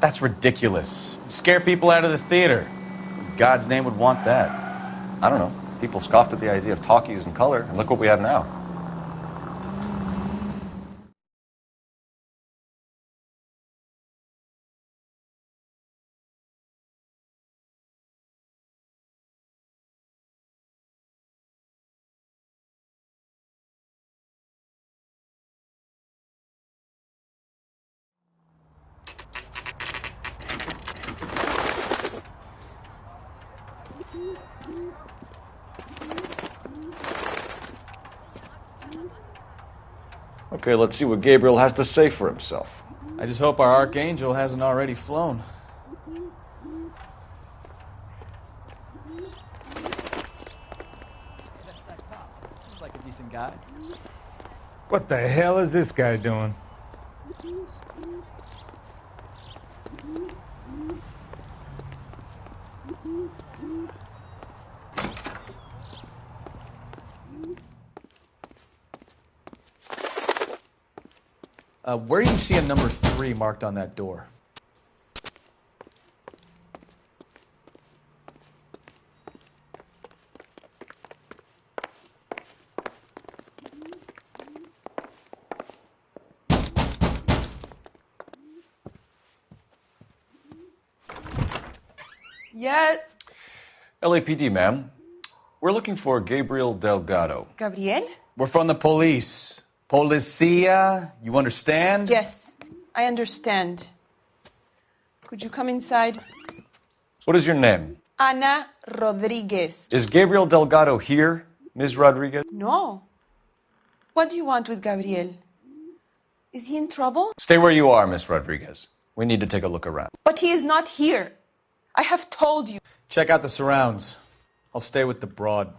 That's ridiculous. You scare people out of the theater. In God's name would want that. I don't know. People scoffed at the idea of talkies in color, and look what we have now. Okay, let's see what Gabriel has to say for himself. I just hope our archangel hasn't already flown. Seems like a decent guy. What the hell is this guy doing? Where do you see a number 3 marked on that door? Yet. LAPD, ma'am. We're looking for Gabriel Delgado. Gabriel? We're from the police. Policia, you understand? Yes, I understand. Could you come inside? What is your name? Ana Rodriguez. Is Gabriel Delgado here, Ms. Rodriguez? No. What do you want with Gabriel? Is he in trouble? Stay where you are, Ms. Rodriguez. We need to take a look around. But he is not here. I have told you. Check out the surrounds. I'll stay with the broad.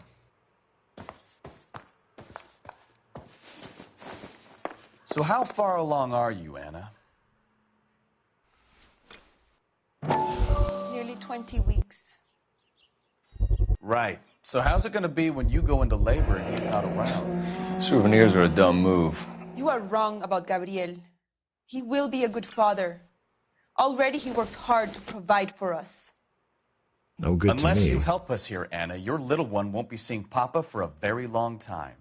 So how far along are you, Anna? Nearly 20 weeks. Right. So how's it going to be when you go into labor and he's not around? Souvenirs are a dumb move. You are wrong about Gabriel. He will be a good father. Already he works hard to provide for us. No good Unless to me. you help us here, Anna, your little one won't be seeing Papa for a very long time.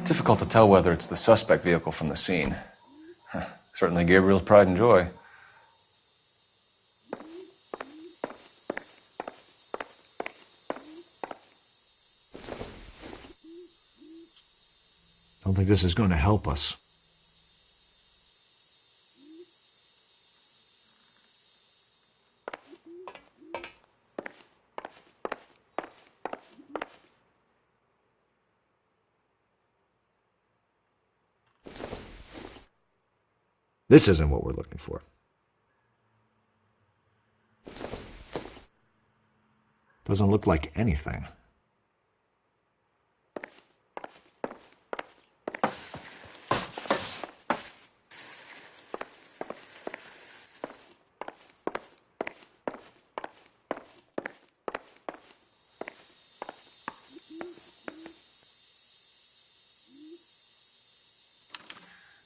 Difficult to tell whether it's the suspect vehicle from the scene. Certainly Gabriel's pride and joy. I don't think this is going to help us. This isn't what we're looking for. Doesn't look like anything.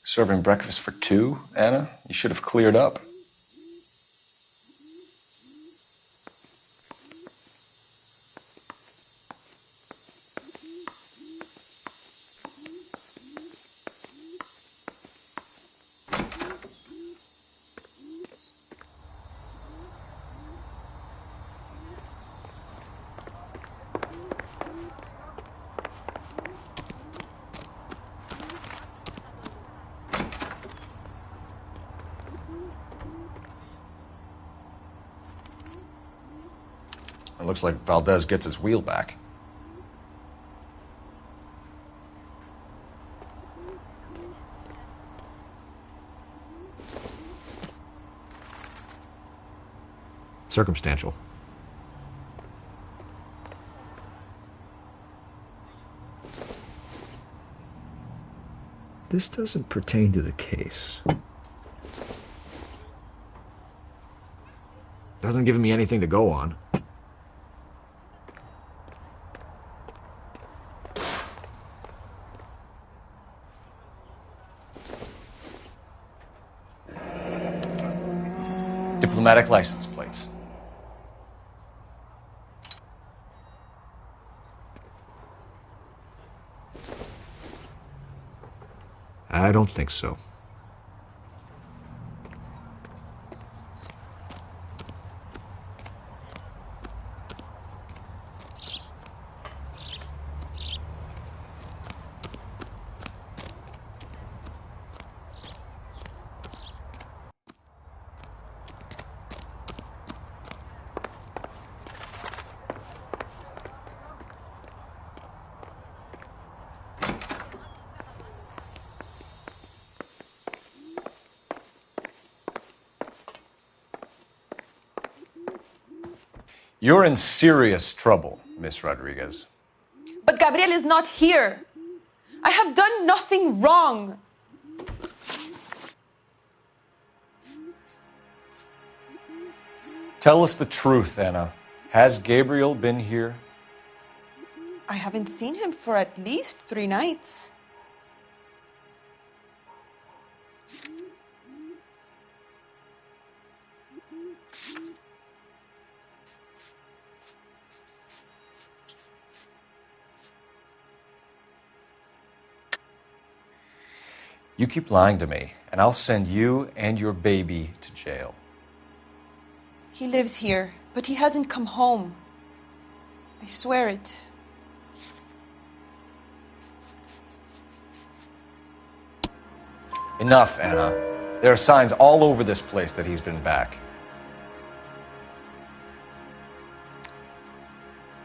Serving breakfast for two, Anna? You should have cleared up. It looks like Valdez gets his wheel back. Circumstantial. This doesn't pertain to the case. Doesn't give me anything to go on. Diplomatic license plates. I don't think so. You're in serious trouble, Miss Rodriguez. But Gabriel is not here. I have done nothing wrong. Tell us the truth, Anna. Has Gabriel been here? I haven't seen him for at least 3 nights. You keep lying to me, and I'll send you and your baby to jail. He lives here, but he hasn't come home. I swear it. Enough, Anna. There are signs all over this place that he's been back.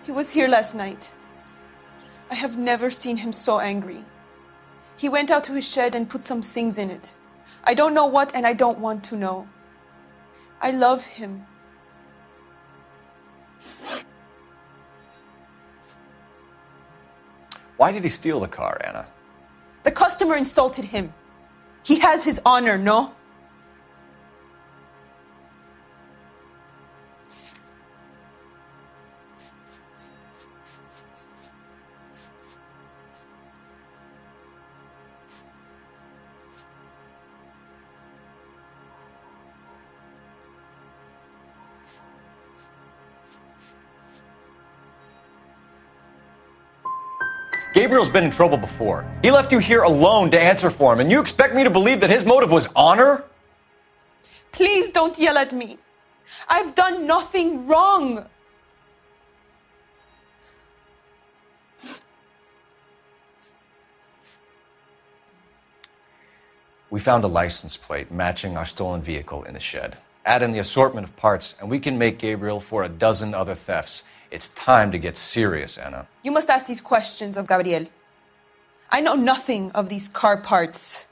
He was here last night. I have never seen him so angry. He went out to his shed and put some things in it. I don't know what, and I don't want to know. I love him. Why did he steal the car, Anna? The customer insulted him. He has his honor, no? Gabriel's been in trouble before. He left you here alone to answer for him, and you expect me to believe that his motive was honor? Please don't yell at me. I've done nothing wrong. We found a license plate matching our stolen vehicle in the shed. Add in the assortment of parts, and we can make Gabriel for a dozen other thefts. It's time to get serious, Anna. You must ask these questions of Gabriel. I know nothing of these car parts.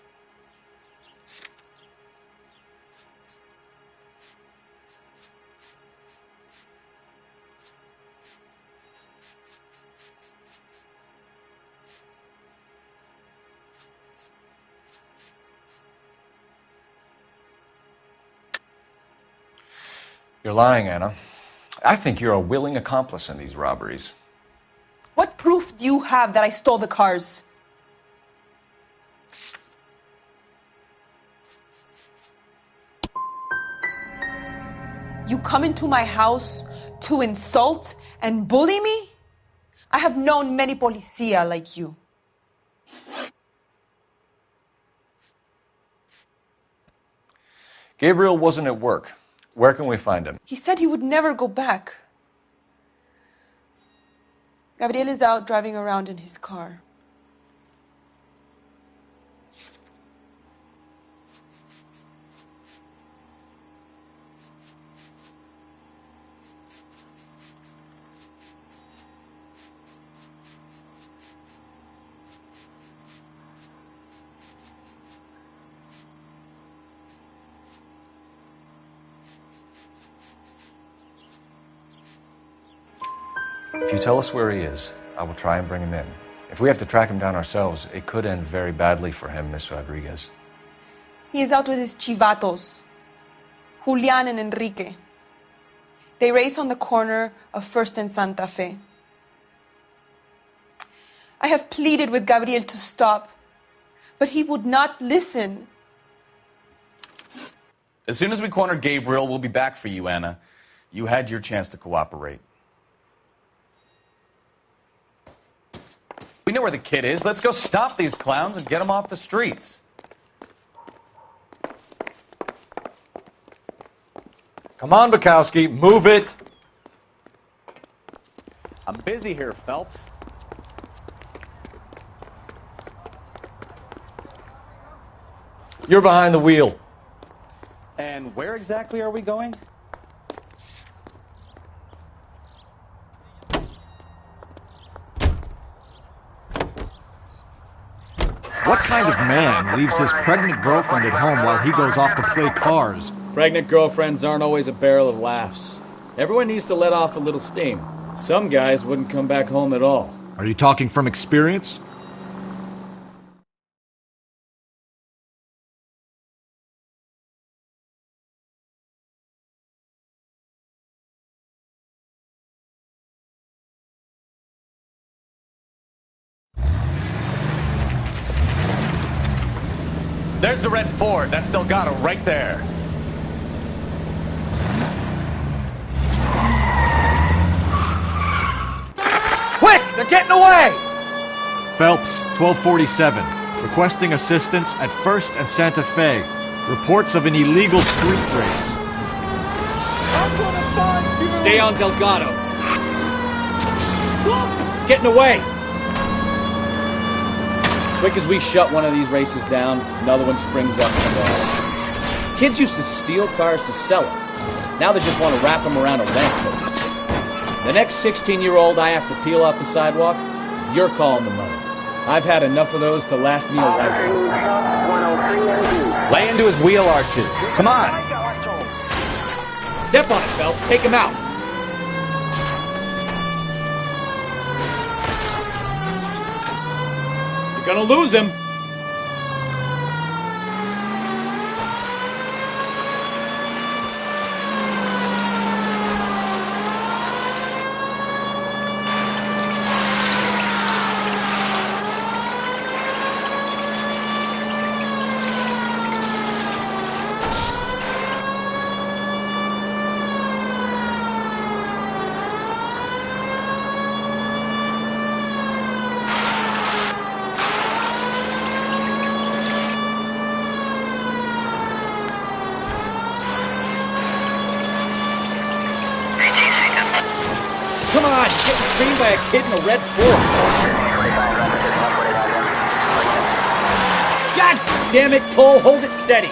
You're lying, Anna. I think you're a willing accomplice in these robberies. What proof do you have that I stole the cars? You come into my house to insult and bully me? I have known many policia like you. Gabriel wasn't at work. Where can we find him? He said he would never go back. Gabriel is out driving around in his car. If you tell us where he is, I will try and bring him in. If we have to track him down ourselves, it could end very badly for him, Miss Rodriguez. He is out with his chivatos, Julian and Enrique. They race on the corner of First and Santa Fe. I have pleaded with Gabriel to stop, but he would not listen. As soon as we corner Gabriel, we'll be back for you, Anna. You had your chance to cooperate. We know where the kid is. Let's go stop these clowns and get him off the streets. Come on, Bukowski, move it. I'm busy here, Phelps. You're behind the wheel. And where exactly are we going? What kind of man leaves his pregnant girlfriend at home while he goes off to play cars? Pregnant girlfriends aren't always a barrel of laughs. Everyone needs to let off a little steam. Some guys wouldn't come back home at all. Are you talking from experience? There's the red Ford. That's Delgado right there. Quick! They're getting away! Phelps, 1247. Requesting assistance at First and Santa Fe. Reports of an illegal street race. Stay on Delgado. It's getting away. Quick as we shut one of these races down, another one springs up somewhere else. Kids used to steal cars to sell them. Now they just want to wrap them around a lamppost. The next 16-year-old I have to peel off the sidewalk, you're calling the money. I've had enough of those to last me a lifetime. Lay into his wheel arches. Come on. Step on it, Phelps. Take him out. You're gonna lose him. God, you're getting screamed by a kid in a red Ford. God damn it, Cole, hold it steady.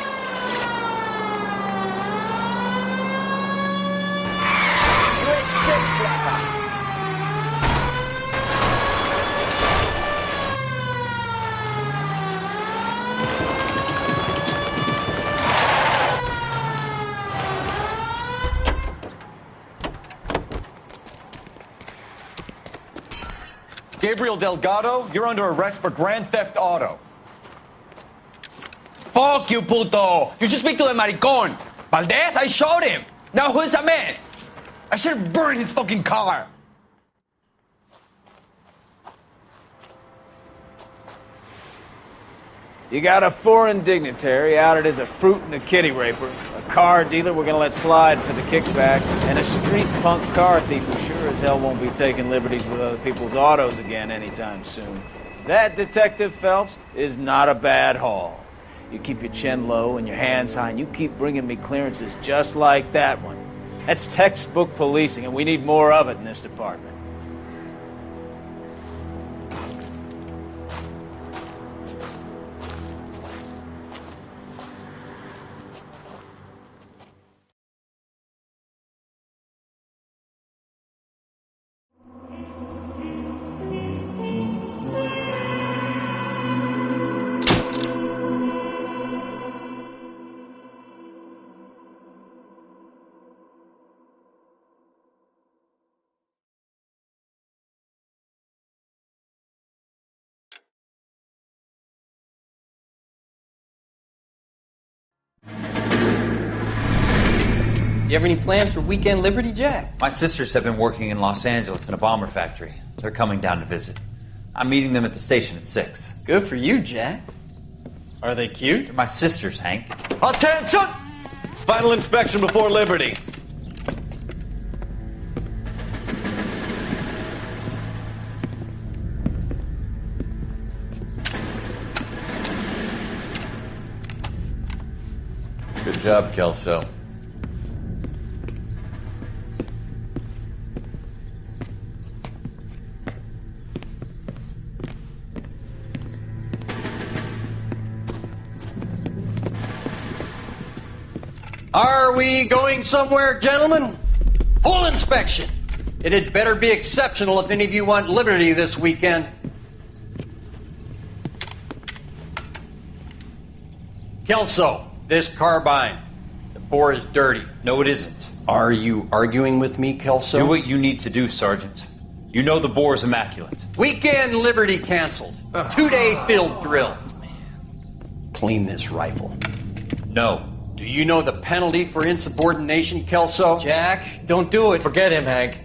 Gabriel Delgado, you're under arrest for Grand Theft Auto. Fuck you, puto! You should speak to the maricón. Valdez, I shot him. Now who's the man? I should have burned his fucking car. You got a foreign dignitary outed as a fruit and a kitty raper, a car dealer we're gonna let slide for the kickbacks, and a street punk car thief who sure as hell won't be taking liberties with other people's autos again anytime soon. That, Detective Phelps, is not a bad haul. You keep your chin low and your hands high, and you keep bringing me clearances just like that one. That's textbook policing, and we need more of it in this department. You have any plans for Weekend Liberty, Jack? My sisters have been working in Los Angeles in a bomber factory. They're coming down to visit. I'm meeting them at the station at 6. Good for you, Jack. Are they cute? They're my sisters, Hank. Attention! Final inspection before Liberty. Good job, Kelso. Are we going somewhere, gentlemen? Full inspection. It had better be exceptional if any of you want liberty this weekend. Kelso, this carbine. The bore is dirty. No, it isn't. Are you arguing with me, Kelso? Do what you need to do, Sergeant. You know the bore is immaculate. Weekend liberty canceled. 2-day field drill. Clean this rifle. No. Do you know the penalty for insubordination, Kelso? Jack, don't do it. Forget him, Hank.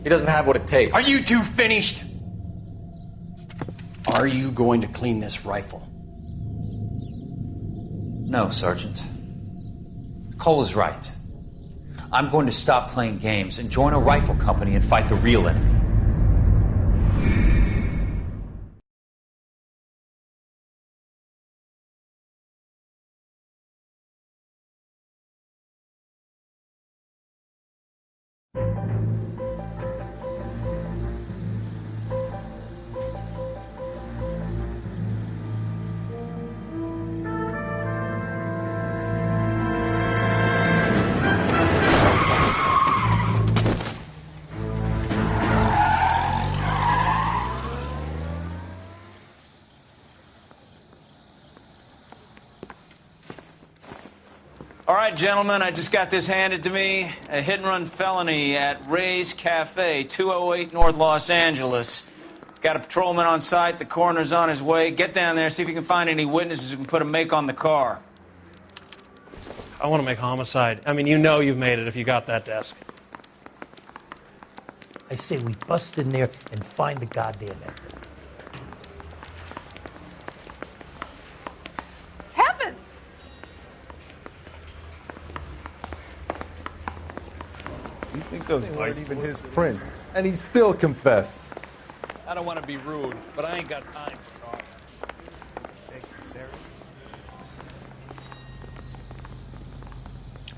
He doesn't have what it takes. Are you two finished? Are you going to clean this rifle? No, Sergeant. Cole is right. I'm going to stop playing games and join a rifle company and fight the real enemy. All right, gentlemen, I just got this handed to me. A hit-and-run felony at Ray's Cafe, 208 North Los Angeles. Got a patrolman on site. The coroner's on his way. Get down there, see if you can find any witnesses who can put a make on the car. I want to make homicide. I mean, you know you've made it if you got that desk. I say we bust in there and find the goddamn evidence. Heavens! You think those weren't even his prints, and he still confessed. I don't want to be rude, but I ain't got time for talking.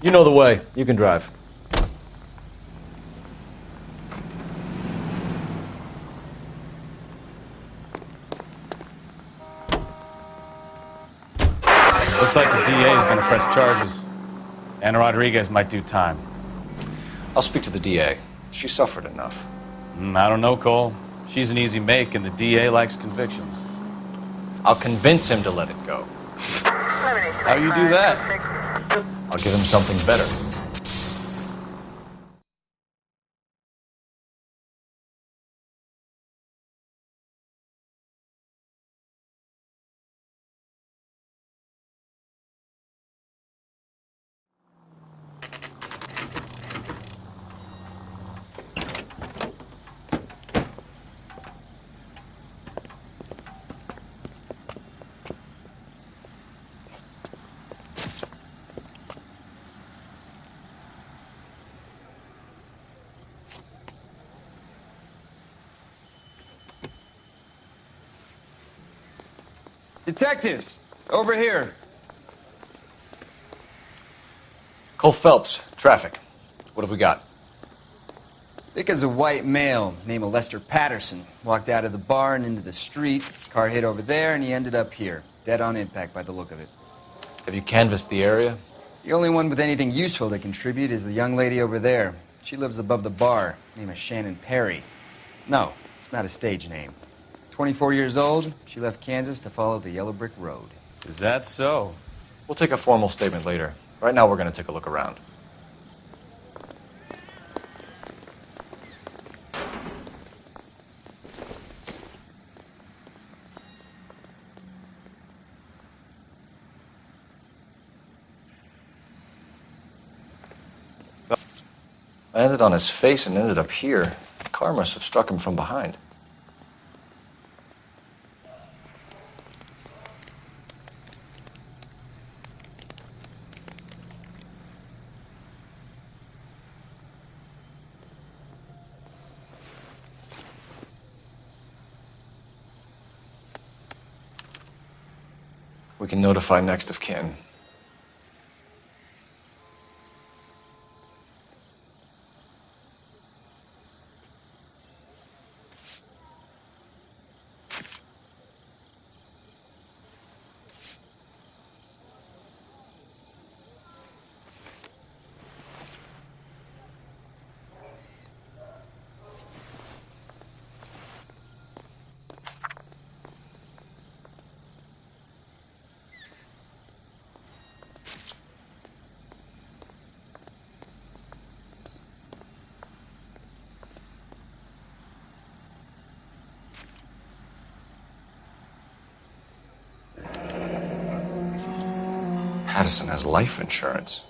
You know the way. You can drive. Looks like the DA is going to press charges. Anna Rodriguez might do time. I'll speak to the DA. She suffered enough. I don't know, Cole. She's an easy make, and the DA likes convictions. I'll convince him to let it go. How you do that? I'll give him something better. Detectives, over here. Cole Phelps, traffic. What have we got? Thick as a white male named Lester Patterson. Walked out of the bar and into the street. Car hit over there, and he ended up here. Dead on impact by the look of it. Have you canvassed the area? The only one with anything useful to contribute is the young lady over there. She lives above the bar. Name is Shannon Perry. No, it's not a stage name. 24 years old, she left Kansas to follow the Yellow Brick Road. Is that so? We'll take a formal statement later. Right now, we're going to take a look around. I landed on his face and ended up here. The car must have struck him from behind. We can notify next of kin. Patterson has life insurance.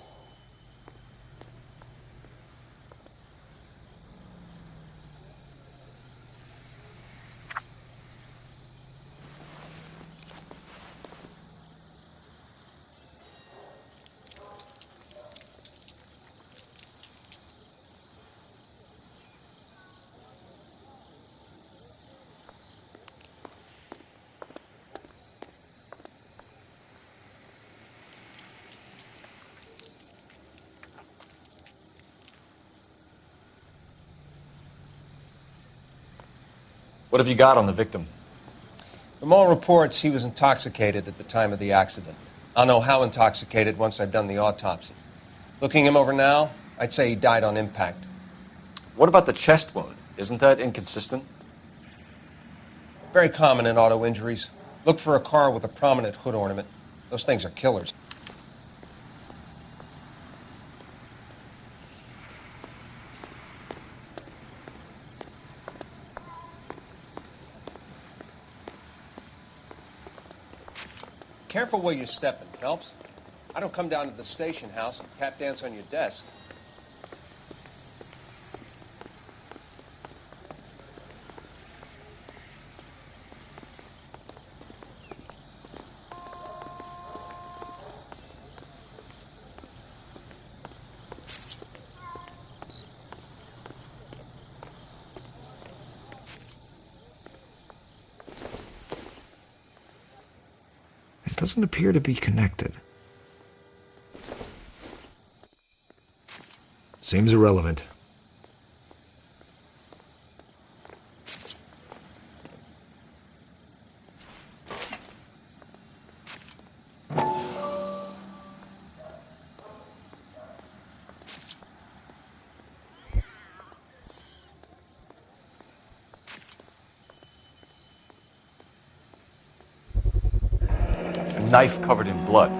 What have you got on the victim? From all reports, he was intoxicated at the time of the accident. I'll know how intoxicated once I've done the autopsy. Looking him over now, I'd say he died on impact. What about the chest wound? Isn't that inconsistent? Very common in auto injuries. Look for a car with a prominent hood ornament. Those things are killers. Careful where you're stepping, Phelps. I don't come down to the station house and tap dance on your desk. It doesn't appear to be connected. Seems irrelevant. knife covered in blood.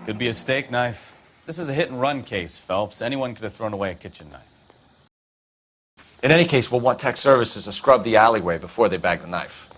Could be a steak knife. This is a hit-and-run case, Phelps. Anyone could have thrown away a kitchen knife. In any case, we'll want tech services to scrub the alleyway before they bag the knife.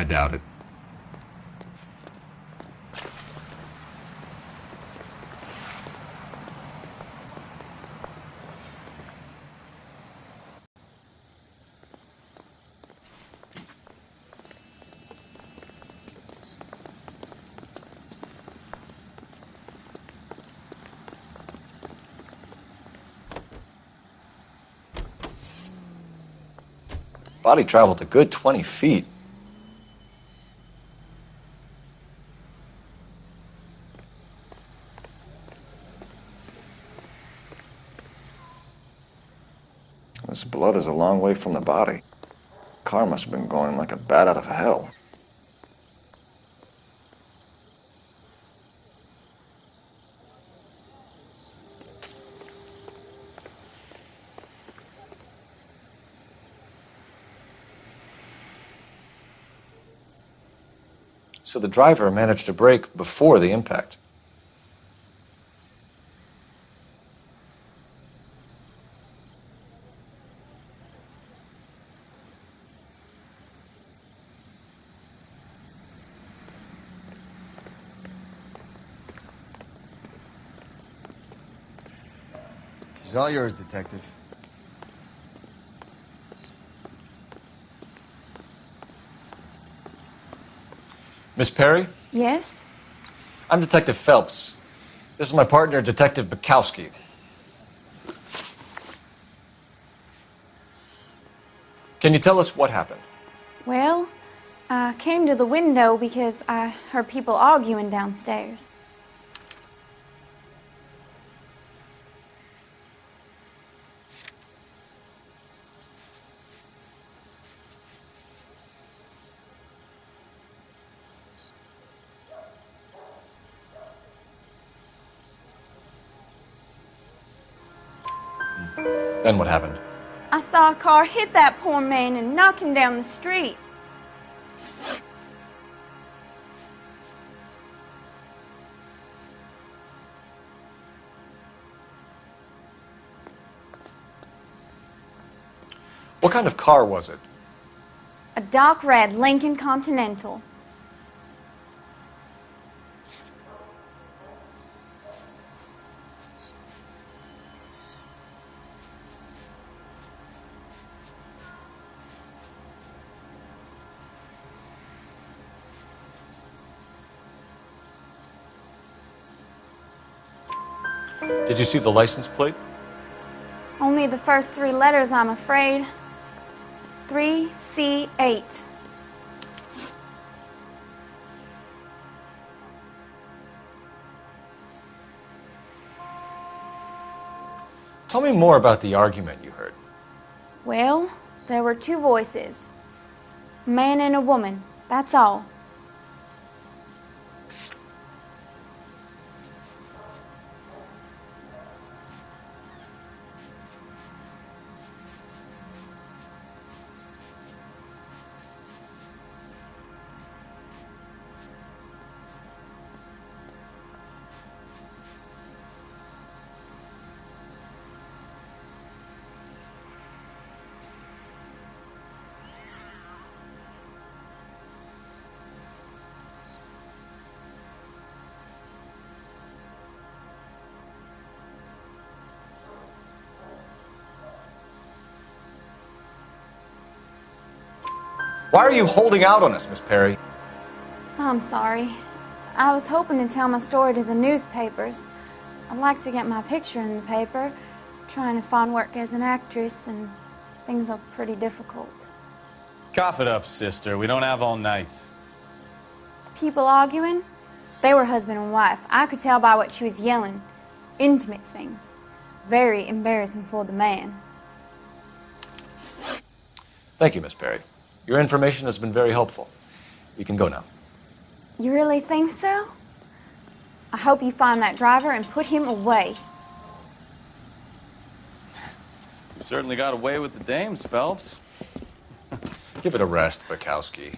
I doubt it. Body traveled a good 20 feet. This blood is a long way from the body. Car must have been going like a bat out of hell. So the driver managed to brake before the impact. She's all yours, Detective. Miss Perry? Yes? I'm Detective Phelps. This is my partner, Detective Bukowski. Can you tell us what happened? Well, I came to the window because I heard people arguing downstairs. Then what happened? I saw a car hit that poor man and knock him down the street. What kind of car was it? A dark red Lincoln Continental. Did you see the license plate? Only the first three letters, I'm afraid. 3C8. Tell me more about the argument you heard. Well, there were two voices. A man and a woman, that's all. Why are you holding out on us, Miss Perry? I'm sorry. I was hoping to tell my story to the newspapers. I'd like to get my picture in the paper, trying to find work as an actress, and Things look pretty difficult. Cough it up, sister. We don't have all night. People arguing? They were husband and wife. I could tell by what she was yelling. Intimate things. Very embarrassing for the man. Thank you, Miss Perry. Your information has been very helpful. You can go now. You really think so? I hope you find that driver and put him away. You certainly got away with the dames, Phelps. Give it a rest, Bukowski.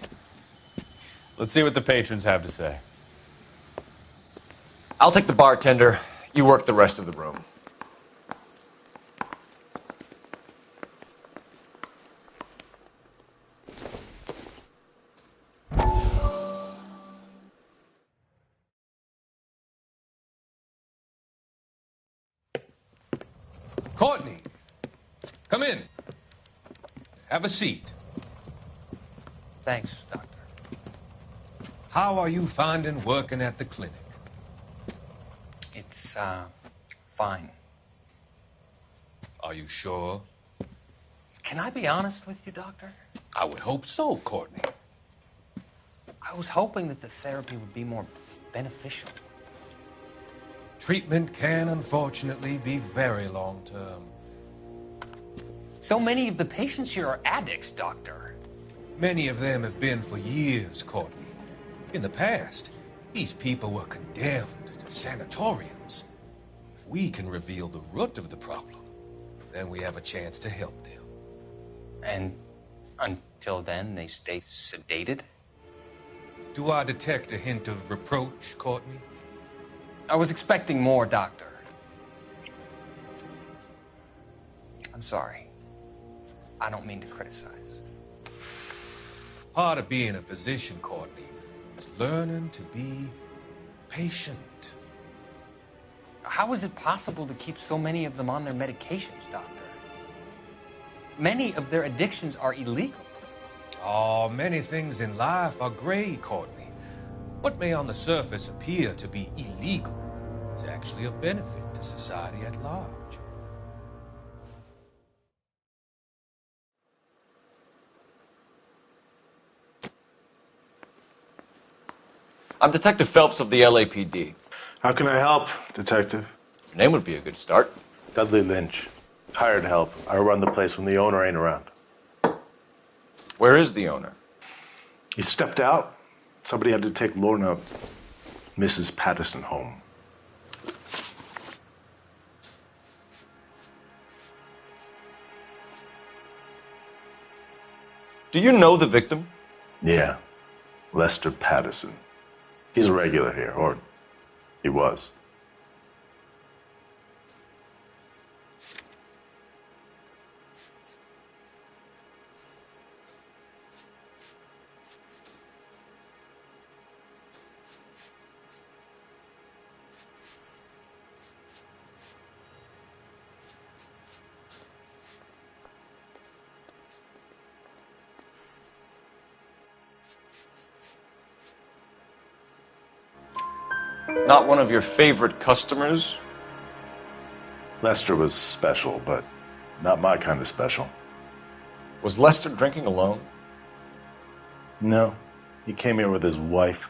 Let's see what the patrons have to say. I'll take the bartender. You work the rest of the room. Courtney, come in. Have a seat. Thanks, Doctor. How are you finding working at the clinic? It's, fine. Are you sure? Can I be honest with you, Doctor? I would hope so, Courtney. I was hoping that the therapy would be more beneficial. Treatment can, unfortunately, be very long-term. So many of the patients here are addicts, Doctor. Many of them have been for years, Courtney. In the past, these people were condemned to sanatoriums. If we can reveal the root of the problem, then we have a chance to help them. And until then, they stay sedated? Do I detect a hint of reproach, Courtney? I was expecting more, Doctor. I'm sorry. I don't mean to criticize. Part of being a physician, Courtney, is learning to be patient. How is it possible to keep so many of them on their medications, Doctor? Many of their addictions are illegal. Oh, many things in life are gray, Courtney. What may on the surface appear to be illegal is actually of benefit to society at large. I'm Detective Phelps of the LAPD. How can I help, Detective? Your name would be a good start. Dudley Lynch. Hired help. I run the place when the owner ain't around. Where is the owner? He stepped out. Somebody had to take Lorna, Mrs. Patterson, home. Do you know the victim? Yeah. Lester Patterson. He's a regular here, or he was. Not one of your favorite customers? Lester was special, but not my kind of special. Was Lester drinking alone? No. He came here with his wife.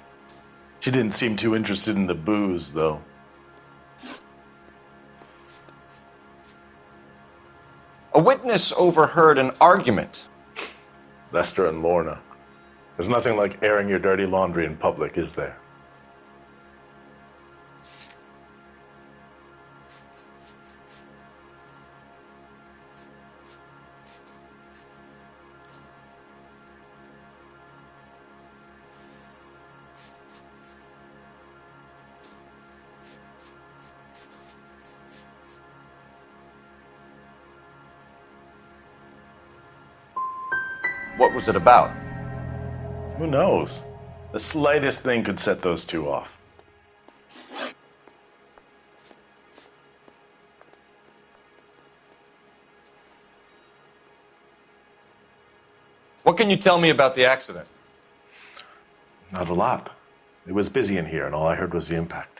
She didn't seem too interested in the booze, though. A witness overheard an argument. Lester and Lorna. There's nothing like airing your dirty laundry in public, is there? What was it about? Who knows? The slightest thing could set those two off. What can you tell me about the accident? Not a lot. It was busy in here, and all I heard was the impact.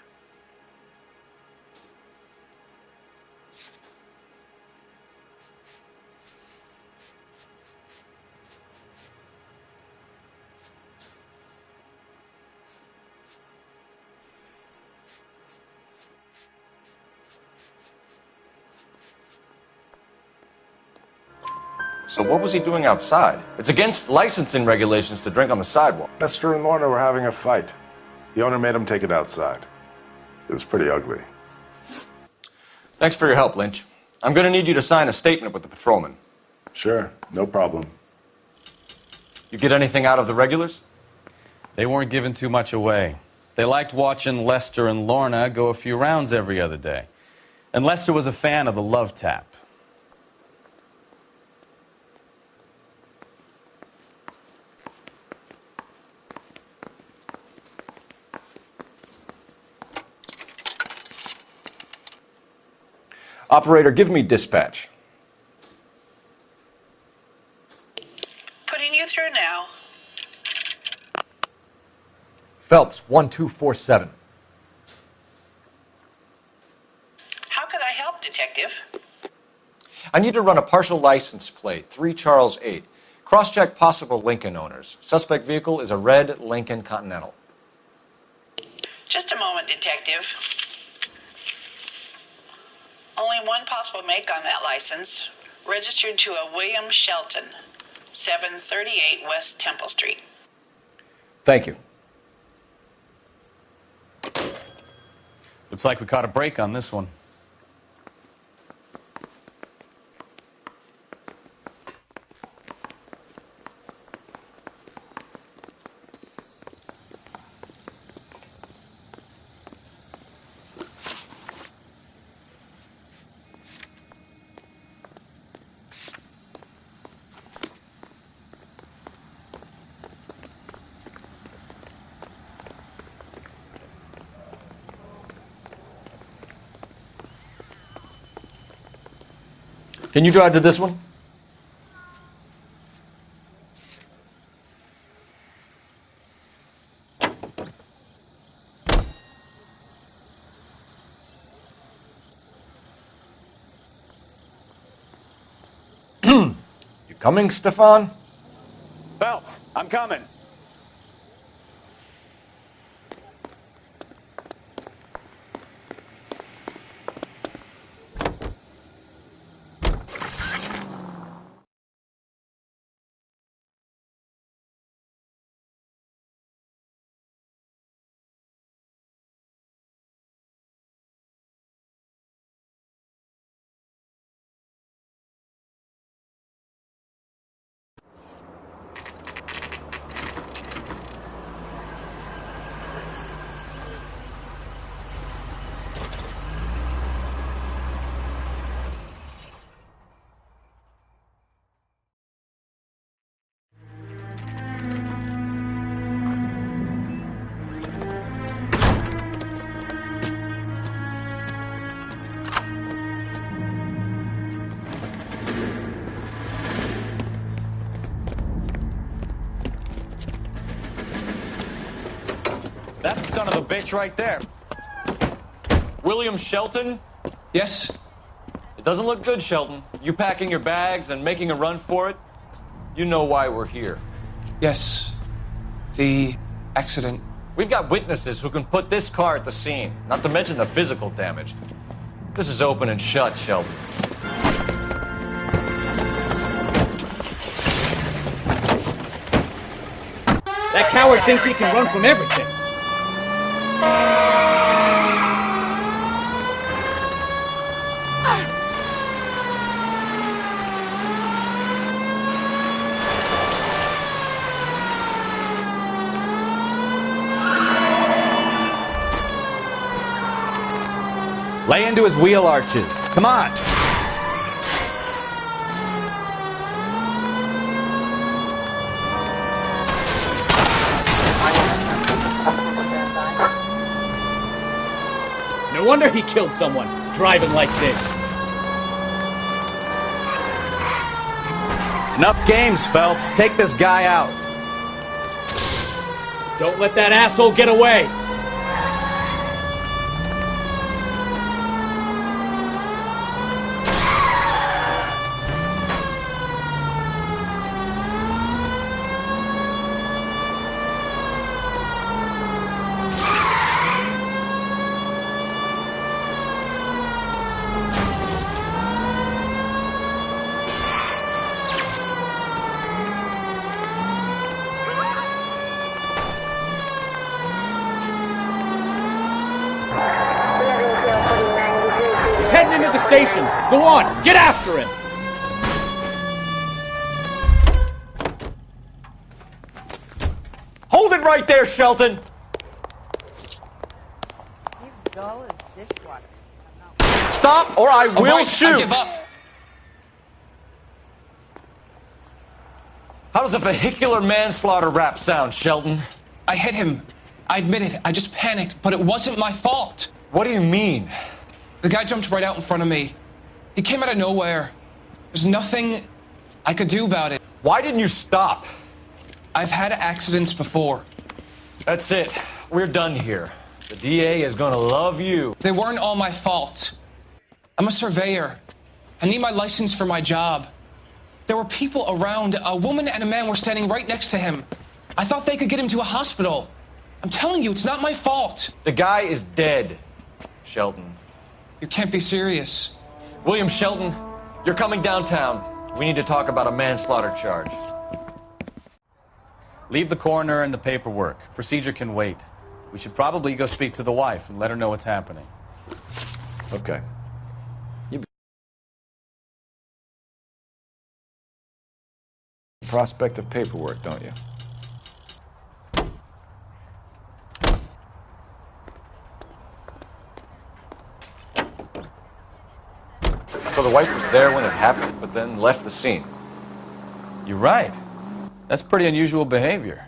So what was he doing outside? It's against licensing regulations to drink on the sidewalk. Lester and Lorna were having a fight. The owner made him take it outside. It was pretty ugly. Thanks for your help, Lynch. I'm going to need you to sign a statement with the patrolman. Sure, no problem. You get anything out of the regulars? They weren't giving too much away. They liked watching Lester and Lorna go a few rounds every other day. And Lester was a fan of the love tap. Operator, give me dispatch. Putting you through now. Phelps, 1247. How could I help, Detective? I need to run a partial license plate, 3 Charles 8. Cross-check possible Lincoln owners. Suspect vehicle is a red Lincoln Continental. Just a moment, Detective. Only one possible make on that license. Registered to a William Shelton, 738 West Temple Street. Thank you. Looks like we caught a break on this one. Can you drive to this one? You coming, Stefan? Phelps, I'm coming. That's the son of a bitch right there. William Shelton? Yes? It doesn't look good, Shelton. You packing your bags and making a run for it? You know why we're here. Yes. The accident. We've got witnesses who can put this car at the scene, not to mention the physical damage. This is open and shut, Shelton. That coward thinks he can run from everything. Lay into his wheel arches. Come on. No wonder he killed someone, driving like this. Enough games, Phelps. Take this guy out. Don't let that asshole get away. to the station. Go on, get after him. Hold it right there, Shelton! He's dull as dishwater. Stop, or I will right, shoot! I give up. How does a vehicular manslaughter rap sound, Shelton? I hit him. I admit it. I just panicked, but it wasn't my fault. What do you mean? The guy jumped right out in front of me. He came out of nowhere. There's nothing I could do about it. Why didn't you stop? I've had accidents before. That's it. We're done here. The DA is gonna love you. They weren't all my fault. I'm a surveyor. I need my license for my job. There were people around. A woman and a man were standing right next to him. I thought they could get him to a hospital. I'm telling you, it's not my fault. The guy is dead, Shelton. You can't be serious. William Shelton, you're coming downtown. We need to talk about a manslaughter charge. Leave the coroner and the paperwork. Procedure can wait. We should probably go speak to the wife and let her know what's happening. Okay. Prospect of paperwork, don't you? So the wife was there when it happened, but then left the scene. You're right. That's pretty unusual behavior.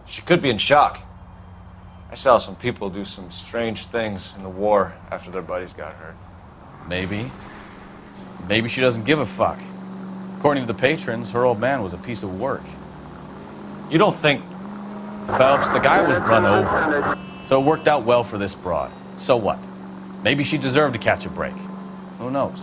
She could be in shock. I saw some people do some strange things in the war after their buddies got hurt. Maybe. Maybe she doesn't give a fuck. According to the patrons, her old man was a piece of work. You don't think... Phelps, the guy was run over. So it worked out well for this broad. So what? Maybe she deserved to catch a break. Who knows?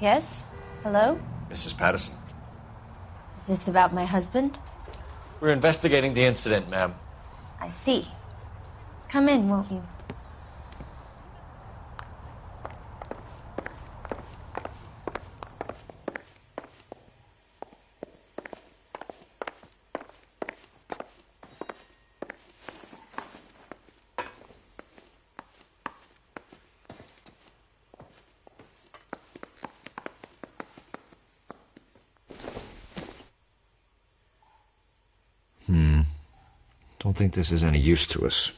Yes? Hello? Mrs. Patterson. Is this about my husband? We're investigating the incident, ma'am. I see. Come in, won't you? Don't think this is any use to us.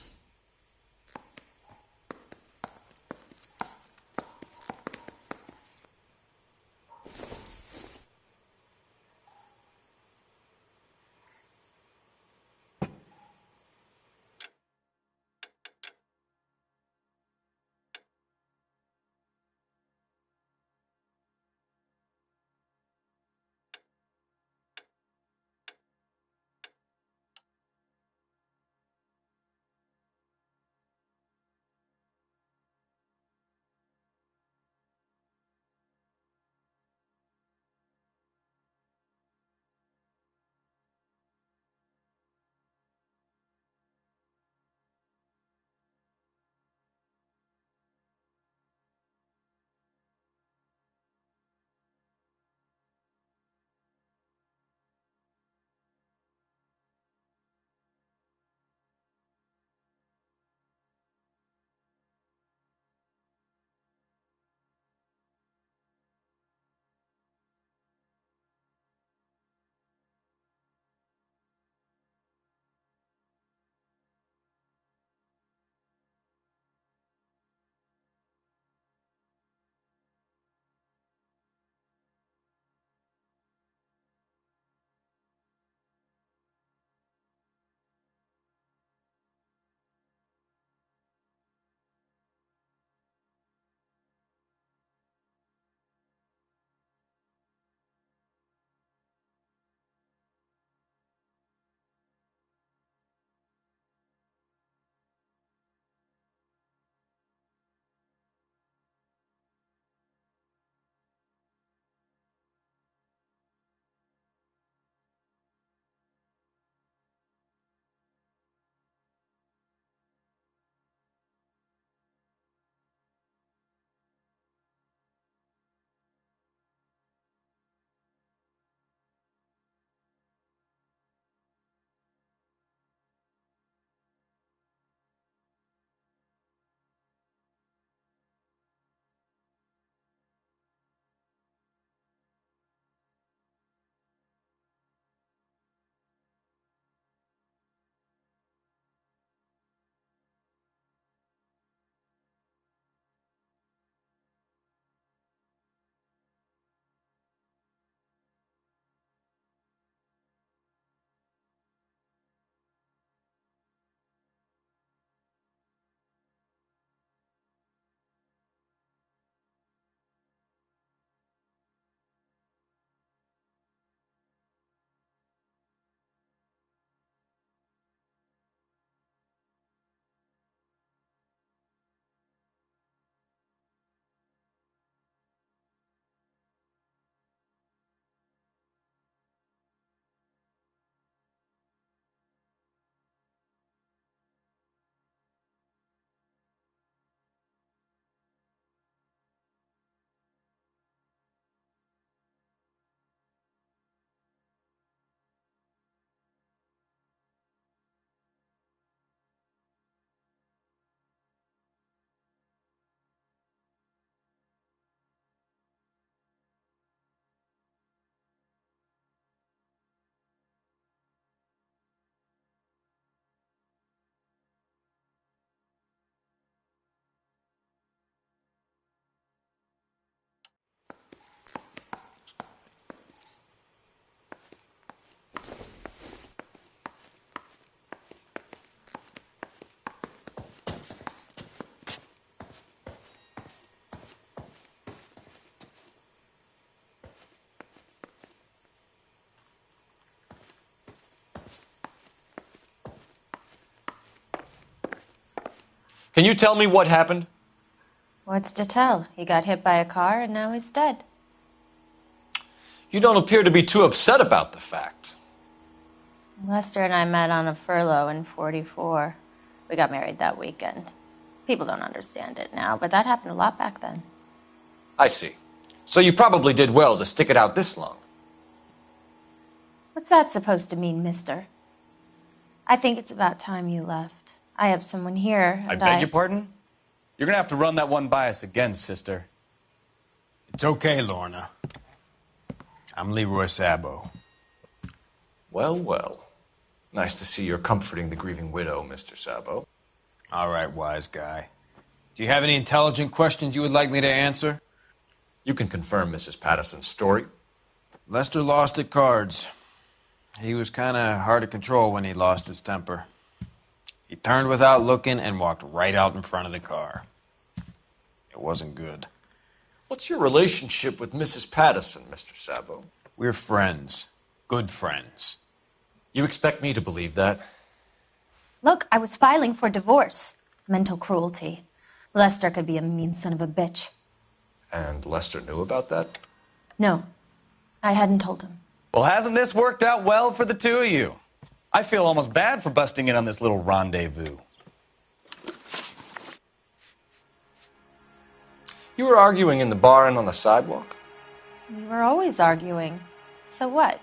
Can you tell me what happened? What's to tell? He got hit by a car and now he's dead. You don't appear to be too upset about the fact. Lester and I met on a furlough in '44. We got married that weekend. People don't understand it now, but that happened a lot back then. I see. So you probably did well to stick it out this long. What's that supposed to mean, mister? I think it's about time you left. I have someone here, I and beg your pardon? You're gonna have to run that one by us again, sister. It's okay, Lorna. I'm Leroy Sabo. Well, well. Nice to see you're comforting the grieving widow, Mr. Sabo. All right, wise guy. Do you have any intelligent questions you would like me to answer? You can confirm Mrs. Patterson's story. Lester lost at cards. He was kind of hard to control when he lost his temper. He turned without looking and walked right out in front of the car. It wasn't good. What's your relationship with Mrs. Patterson, Mr. Sabo? We're friends. Good friends. You expect me to believe that? Look, I was filing for divorce. Mental cruelty. Lester could be a mean son of a bitch. And Lester knew about that? No, I hadn't told him. Well, hasn't this worked out well for the two of you? I feel almost bad for busting in on this little rendezvous. You were arguing in the bar and on the sidewalk? We were always arguing. So what?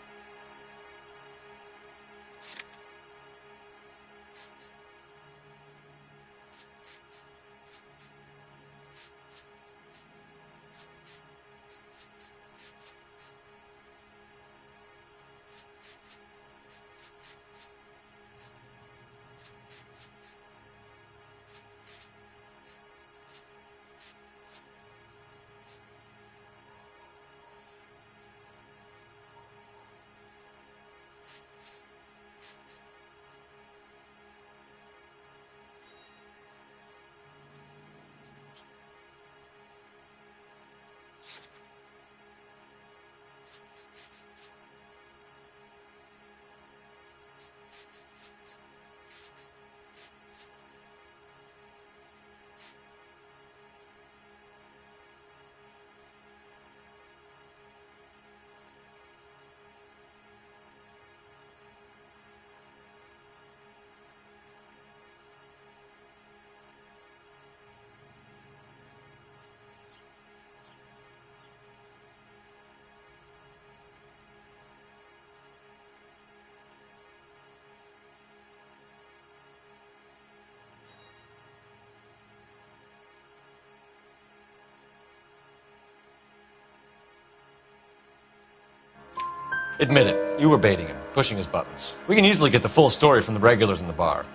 Admit it. You were baiting him, pushing his buttons. We can easily get the full story from the regulars in the bar.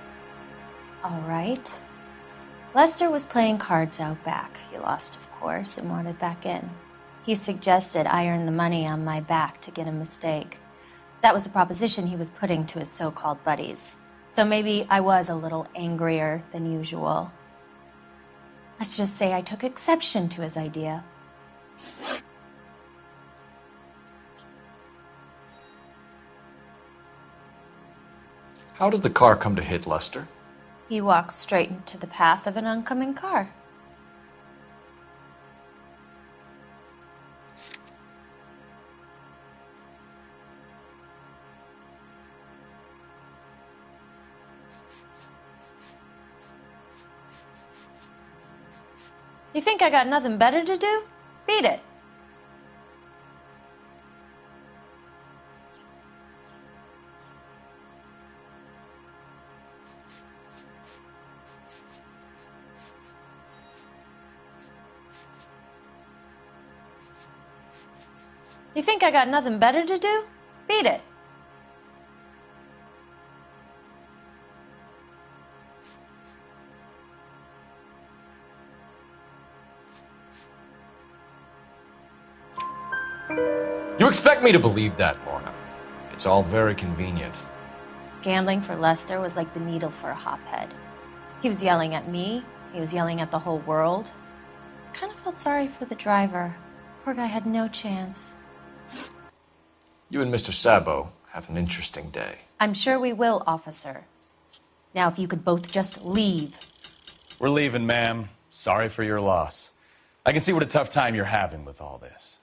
All right. Lester was playing cards out back. He lost, of course, and wanted back in. He suggested I earn the money on my back to get a mistake. That was the proposition he was putting to his so-called buddies. So maybe I was a little angrier than usual. Let's just say I took exception to his idea. How did the car come to hit Lester? He walked straight into the path of an oncoming car. You think I got nothing better to do? Beat it. You think I got nothing better to do? Beat it. You expect me to believe that, Lorna. It's all very convenient. Gambling for Lester was like the needle for a hophead. He was yelling at me. He was yelling at the whole world. I kind of felt sorry for the driver. Poor guy had no chance. You and Mr. Sabo have an interesting day. I'm sure we will, officer. Now, if you could both just leave. We're leaving, ma'am. Sorry for your loss. I can see what a tough time you're having with all this.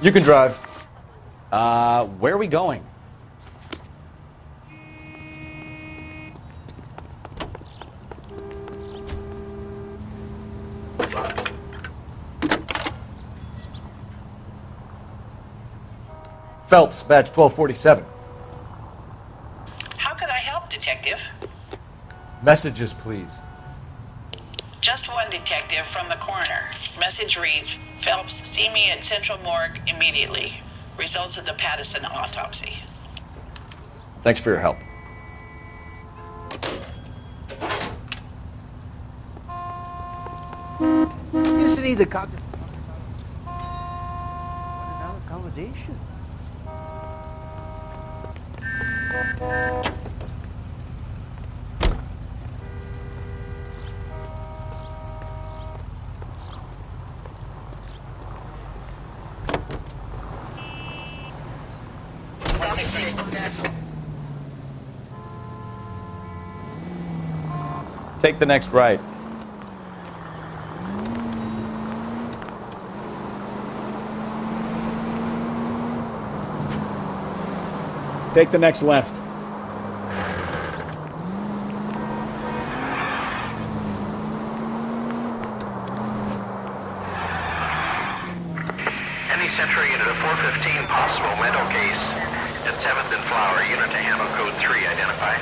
You can drive. Where are we going? Phelps, badge 1247. How could I help, Detective? Messages, please. Just one detective from the coroner. Message reads, Phelps, see me at Central Morgue immediately. Results of the Pattison autopsy. Thanks for your help. Isn't he the cop? What an accommodation. Take the next right. Take the next left. Any Century unit of 415 possible mental case at 7th and Flower. Unit to handle code 3 identified.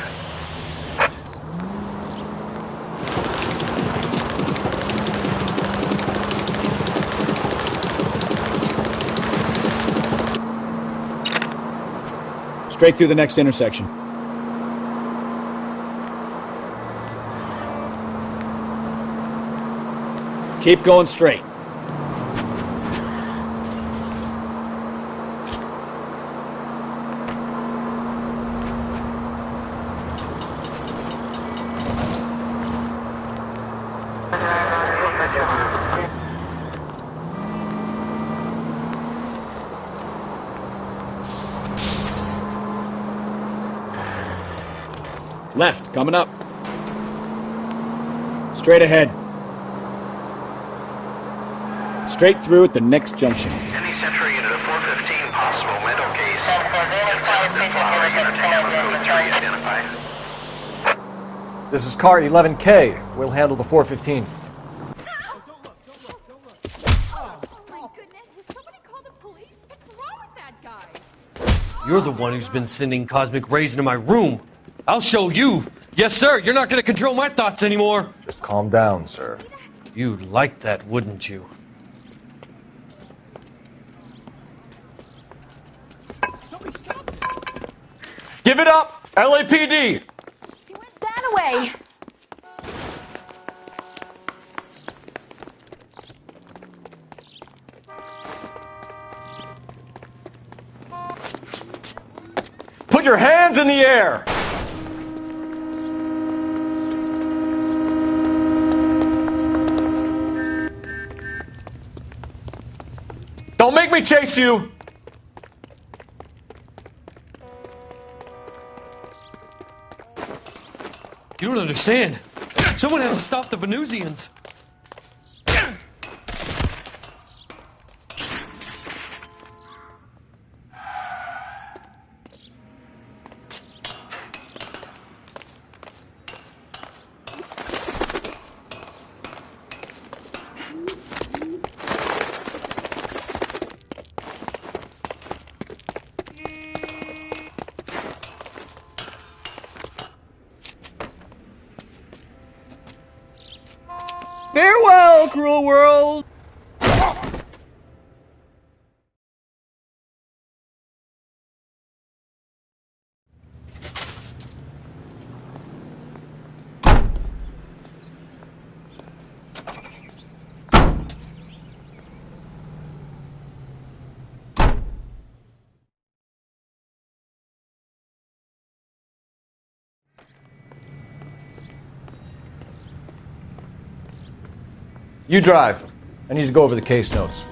Straight through the next intersection. Keep going straight. Left, coming up. Straight ahead. Straight through at the next junction. Any Century unit of 415 possible mental case at 7th and Flower. Unit to handle code 3 identified. This is car 11K. We'll handle the 415. You're the one who's been sending cosmic rays into my room. I'll show you. Yes, sir. You're not going to control my thoughts anymore. Just calm down, sir. You'd like that, wouldn't you? Give it up! LAPD! That away. Put your hands in the air! Don't make me chase you! You don't understand. Someone has to stop the Venusians. Farewell, cruel world! You drive. I need to go over the case notes.